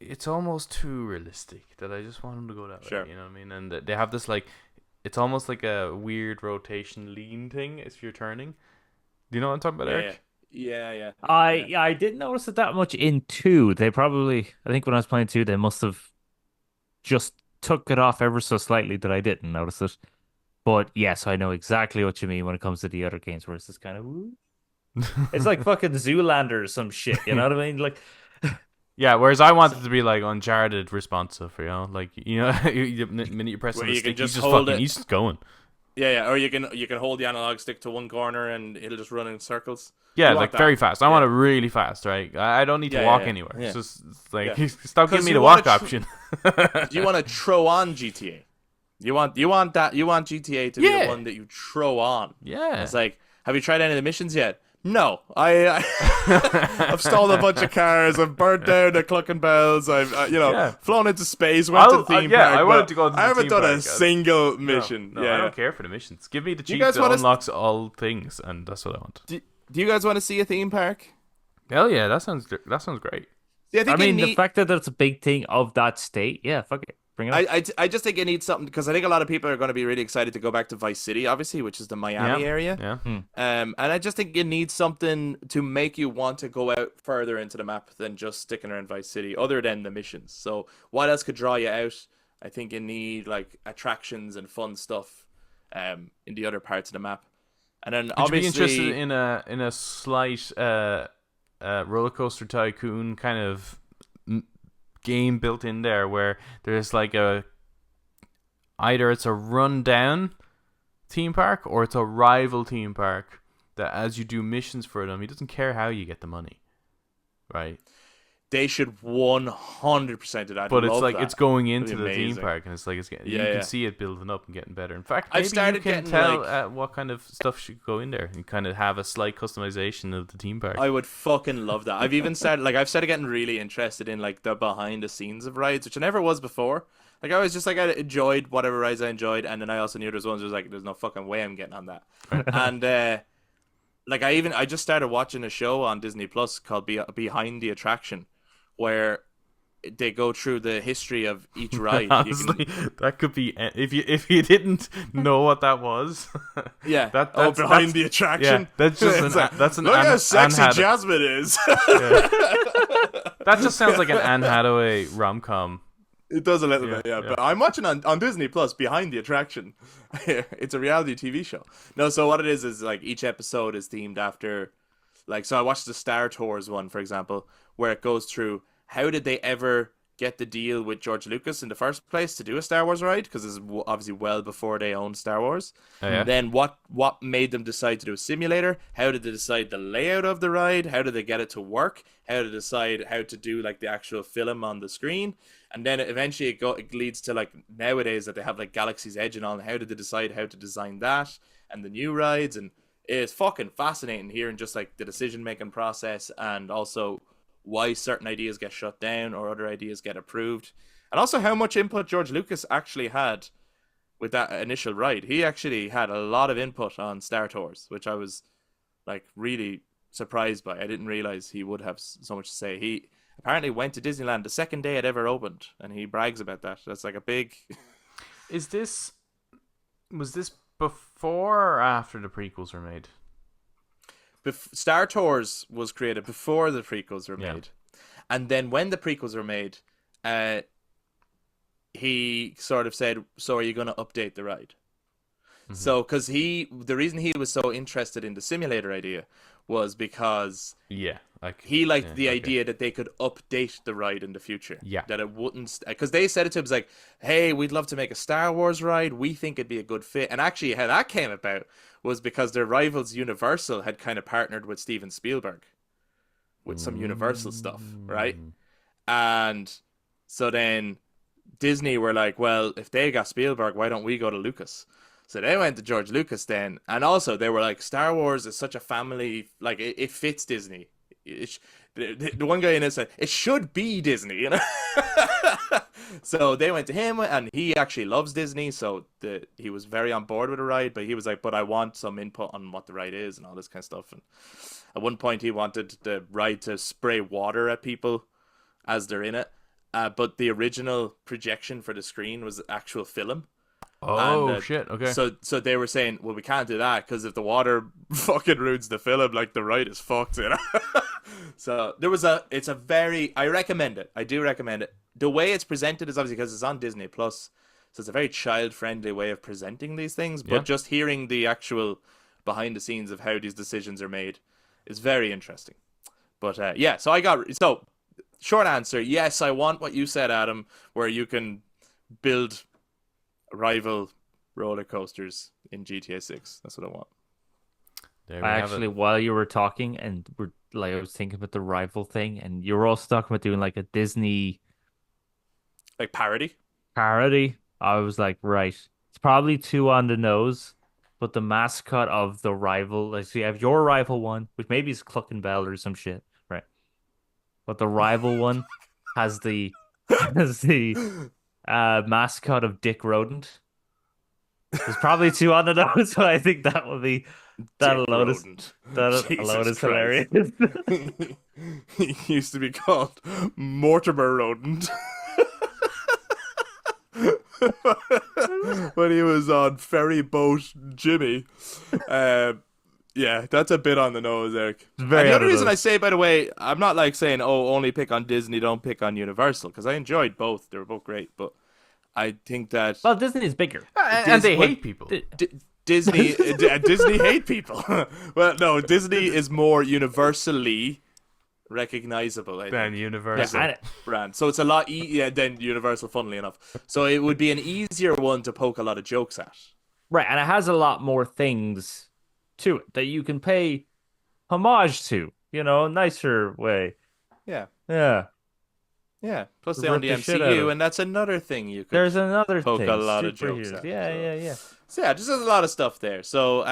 it's almost too realistic that I just want them to go that Sure. way. You know what I mean? And they have this like, it's almost like a weird rotation lean thing if you're turning. Do you know what I'm talking about, Eric? Yeah. I didn't notice it that much in 2. They probably, I think when I was playing 2, they must have just took it off ever so slightly that I didn't notice it. But yes, I know exactly what you mean when it comes to the other games where it's this kind of, it's like fucking Zoolander or some shit. You know what I mean? Like, Yeah, whereas I wanted to be like Uncharted responsive, like the minute you press on Where the you can stick, just he's hold it. he's just going. Yeah. Or you can hold the analog stick to one corner and it'll just run in circles. Yeah, You want like that. very fast. I want it really fast, right? I don't need to Yeah, walk yeah, anywhere. yeah. It's like Yeah. stop 'Cause giving me you the wanna walk option. You want to throw on GTA. You want GTA to be the one that you throw on. Yeah. It's like, have you tried any of the missions yet? No, I've stolen a bunch of cars. I've burnt down the Clucking Bells. I've flown into space. Went to the theme park. I wanted but to go to the I haven't theme done a park. single mission. No, yeah, I don't care for the missions. Give me the cheat guys that wanna unlocks all things, and that's what I want. Do you guys want to see a theme park? Hell yeah, that sounds great. Yeah, I mean, the fact that it's a big thing of that state, yeah, fuck it. Bring it up. I just think it needs something because I think a lot of people are going to be really excited to go back to Vice City, obviously, which is the Miami area. Yeah. And I just think it needs something to make you want to go out further into the map than just sticking around Vice City, other than the missions. So what else could draw you out? I think you need like attractions and fun stuff in the other parts of the map. And then Would obviously, you be interested in a slight roller coaster tycoon kind of game built in there, where there's like either it's a rundown theme park or it's a rival theme park that as you do missions for them, he doesn't care how you get the money, right? they should 100% do that. But it's Love like that. it's going into That'd the be theme amazing. park, and it's like you Yeah. can see it building up and getting better. In fact, I've maybe started you can getting, tell like- what kind of stuff should go in there and kind of have a slight customization of the theme park. I would fucking love that. I've started getting really interested in like the behind the scenes of rides, which I never was before. Like I was just like I enjoyed whatever rides I enjoyed, and then I also knew there's ones that was like there's no fucking way I'm getting on that. And like I just started watching a show on Disney Plus called Behind the Attraction, where they go through the history of each ride. Honestly, that could be if you didn't know what that was. Yeah. That's behind the attraction. Yeah, that's just It's an like, that's an look how sexy Anne Jasmine is. That just sounds like an Anne Hathaway rom-com. It does a little bit, yeah. yeah. But I'm watching on Disney Plus Behind the Attraction. It's a reality TV show. No, so what it is like each episode is themed after, like, so I watched the Star Tours one, for example, where it goes through how did they ever get the deal with George Lucas in the first place to do a Star Wars ride, because it's obviously well before they owned Star Wars. Oh, yeah? Then what made them decide to do a simulator? How did they decide the layout of the ride? How did they get it to work? How did they decide how to do like the actual film on the screen? And then eventually it leads to like nowadays that they have like Galaxy's Edge and all. And how did they decide how to design that and the new rides? And it's fucking fascinating hearing just like the decision making process, and also why certain ideas get shut down or other ideas get approved, and also how much input George Lucas actually had with that initial ride. He actually had a lot of input on Star Tours, which I was like really surprised by. I didn't realize he would have so much to say. He apparently went to Disneyland the second day it ever opened, and he brags about that. That's like a big. Was this before or after the prequels were made? Star Tours was created before the prequels were Yeah. made, and then when the prequels were made, he sort of said, "So are you going to update the ride?" So, because the reason he was so interested in the simulator idea was because Yeah, like he liked yeah, the okay. idea that they could update the ride in the future. Yeah. That it wouldn't, because they said it to him, like, hey, we'd love to make a Star Wars ride. We think it'd be a good fit. And actually, how that came about was because their rivals, Universal, had kind of partnered with Steven Spielberg with some Universal stuff, right? And so then Disney were like, well, if they got Spielberg, why don't we go to Lucas? So they went to George Lucas then, and also they were like, Star Wars is such a family, like it fits Disney. The one guy in it said it should be Disney, you know. So they went to him, and he actually loves Disney, so he was very on board with the ride. But he was like, but I want some input on what the ride is and all this kind of stuff. And at one point, he wanted the ride to spray water at people as they're in it, but the original projection for the screen was actual film. Oh And, shit! Okay. So they were saying, well, we can't do that because if the water fucking ruins the film, like the ride is fucked, you know. So I recommend it. I do recommend it. The way it's presented is obviously because it's on Disney Plus, so it's a very child friendly way of presenting these things. But Yeah. just hearing the actual behind the scenes of how these decisions are made is very interesting. But yeah, so short answer, yes, I want what you said, Adam, where you can build rival roller coasters in GTA 6. That's what I want. There we I have it. actually, while you were talking, and I was thinking about the rival thing, and you were also talking about doing like a Disney Like parody. parody. I was like, right, it's probably too on the nose, but the mascot of the rival, like, so you have your rival one, which maybe is Cluck and Bell or some shit, right? But the rival one has the mascot of Dick Rodent. It's probably too on the nose, but I think that will be that Dick alone is Rodent. that Jesus alone is Christ. hilarious. He used to be called Mortimer Rodent. when he was on Ferry Boat Jimmy. Yeah, that's a bit on the nose, Eric. And Very the on other the reason I nose. say, by the way, I'm not like saying, oh, only pick on Disney, don't pick on Universal, because I enjoyed both. They were both great, but I think that Well, Disney is bigger. And they Well, hate people. Disney hate people. Well, no, Disney is more universally recognizable, I Than think, as Universal. a And brand. So it's a lot easier than Universal, funnily enough. So it would be an easier one to poke a lot of jokes at. right, and it has a lot more things to it that you can pay homage to, nicer way. Yeah, Yeah. yeah. Plus they own Rip the the shit out MCU, of. and that's another thing you could There's another poke a thing, lot of jokes superheroes. at. Yeah, So, yeah, yeah. so yeah, just there's a lot of stuff there. So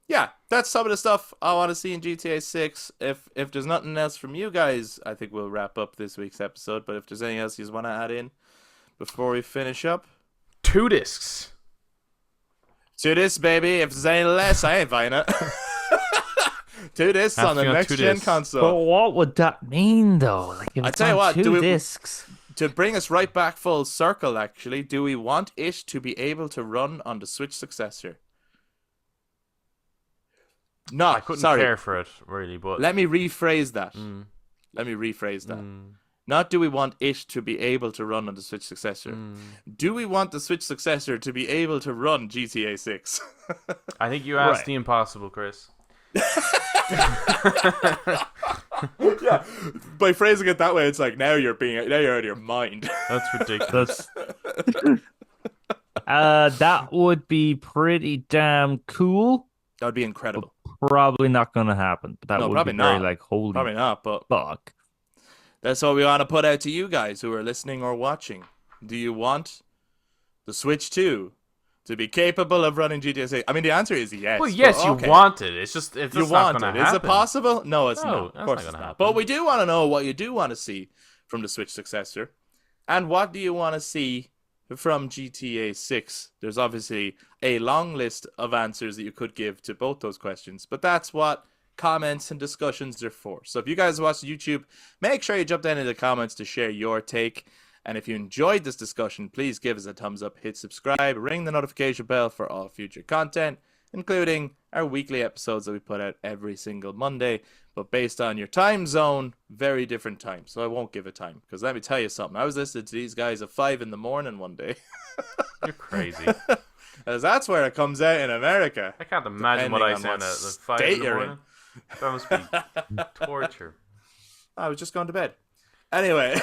yeah, that's some of the stuff I want to see in GTA 6. If there's nothing else from you guys, I think we'll wrap up this week's episode. But if there's anything else you want to add in before we finish up, 2 discs. to this baby. If there's any less, I ain't buying it. To this Has on to the be on next 2 gen discs. But console. what would that mean, though? Like, if I it's tell you on what, two discs. To bring us right back full circle, actually, do we want it to be able to run on the Switch successor? No, I couldn't sorry. care for it, really, but... Let me rephrase that. Mm, Let me rephrase that. mm, Not do we want it to be able to run on the Switch successor. mm. Do we want the Switch successor to be able to run GTA 6? I think you asked Right. the impossible, Chris. Yeah. By phrasing it that way, it's like now you're out of your mind. That's ridiculous. That would be pretty damn cool. That would be incredible. Probably not gonna happen. But that No, would probably be very not. like holy Probably not, but fuck. that's what we want to put out to you guys who are listening or watching. Do you want the Switch 2 to be capable of running GTA 6? I mean, the answer is yes. Well, yes, but okay. you want it. It's just You not want going it. to Is happen. it possible? No, it's No, not. Of that's course not it's gonna not. happen. But we do want to know what you do want to see from the Switch successor. And what do you want to see from GTA 6? There's obviously a long list of answers that you could give to both those questions. But that's what comments and discussions are for. So if you guys watch YouTube, make sure you jump down in the comments to share your take. And if you enjoyed this discussion, please give us a thumbs up, hit subscribe, ring the notification bell for all future content, including our weekly episodes that we put out every single Monday. But based on your time zone, very different time. So I won't give a time. Because let me tell you something. I was listening to these guys at 5 in the morning one day. You're crazy. As that's where it comes out in America. I can't imagine what I Depending on sound what at like 5 state in the you're in. morning. That must be torture. I was just going to bed. Anyway,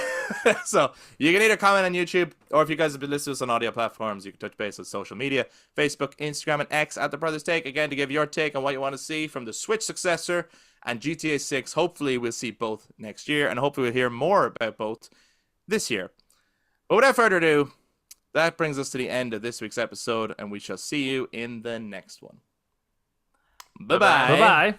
so you can either comment on YouTube, or if you guys have been listening to us on audio platforms, you can touch base on social media, Facebook, Instagram, and X at The Brothers Take, again, to give your take on what you want to see from the Switch successor and GTA 6. Hopefully, we'll see both next year, and hopefully we'll hear more about both this year. But without further ado, that brings us to the end of this week's episode, and we shall see you in the next one. Bye-bye. Bye bye.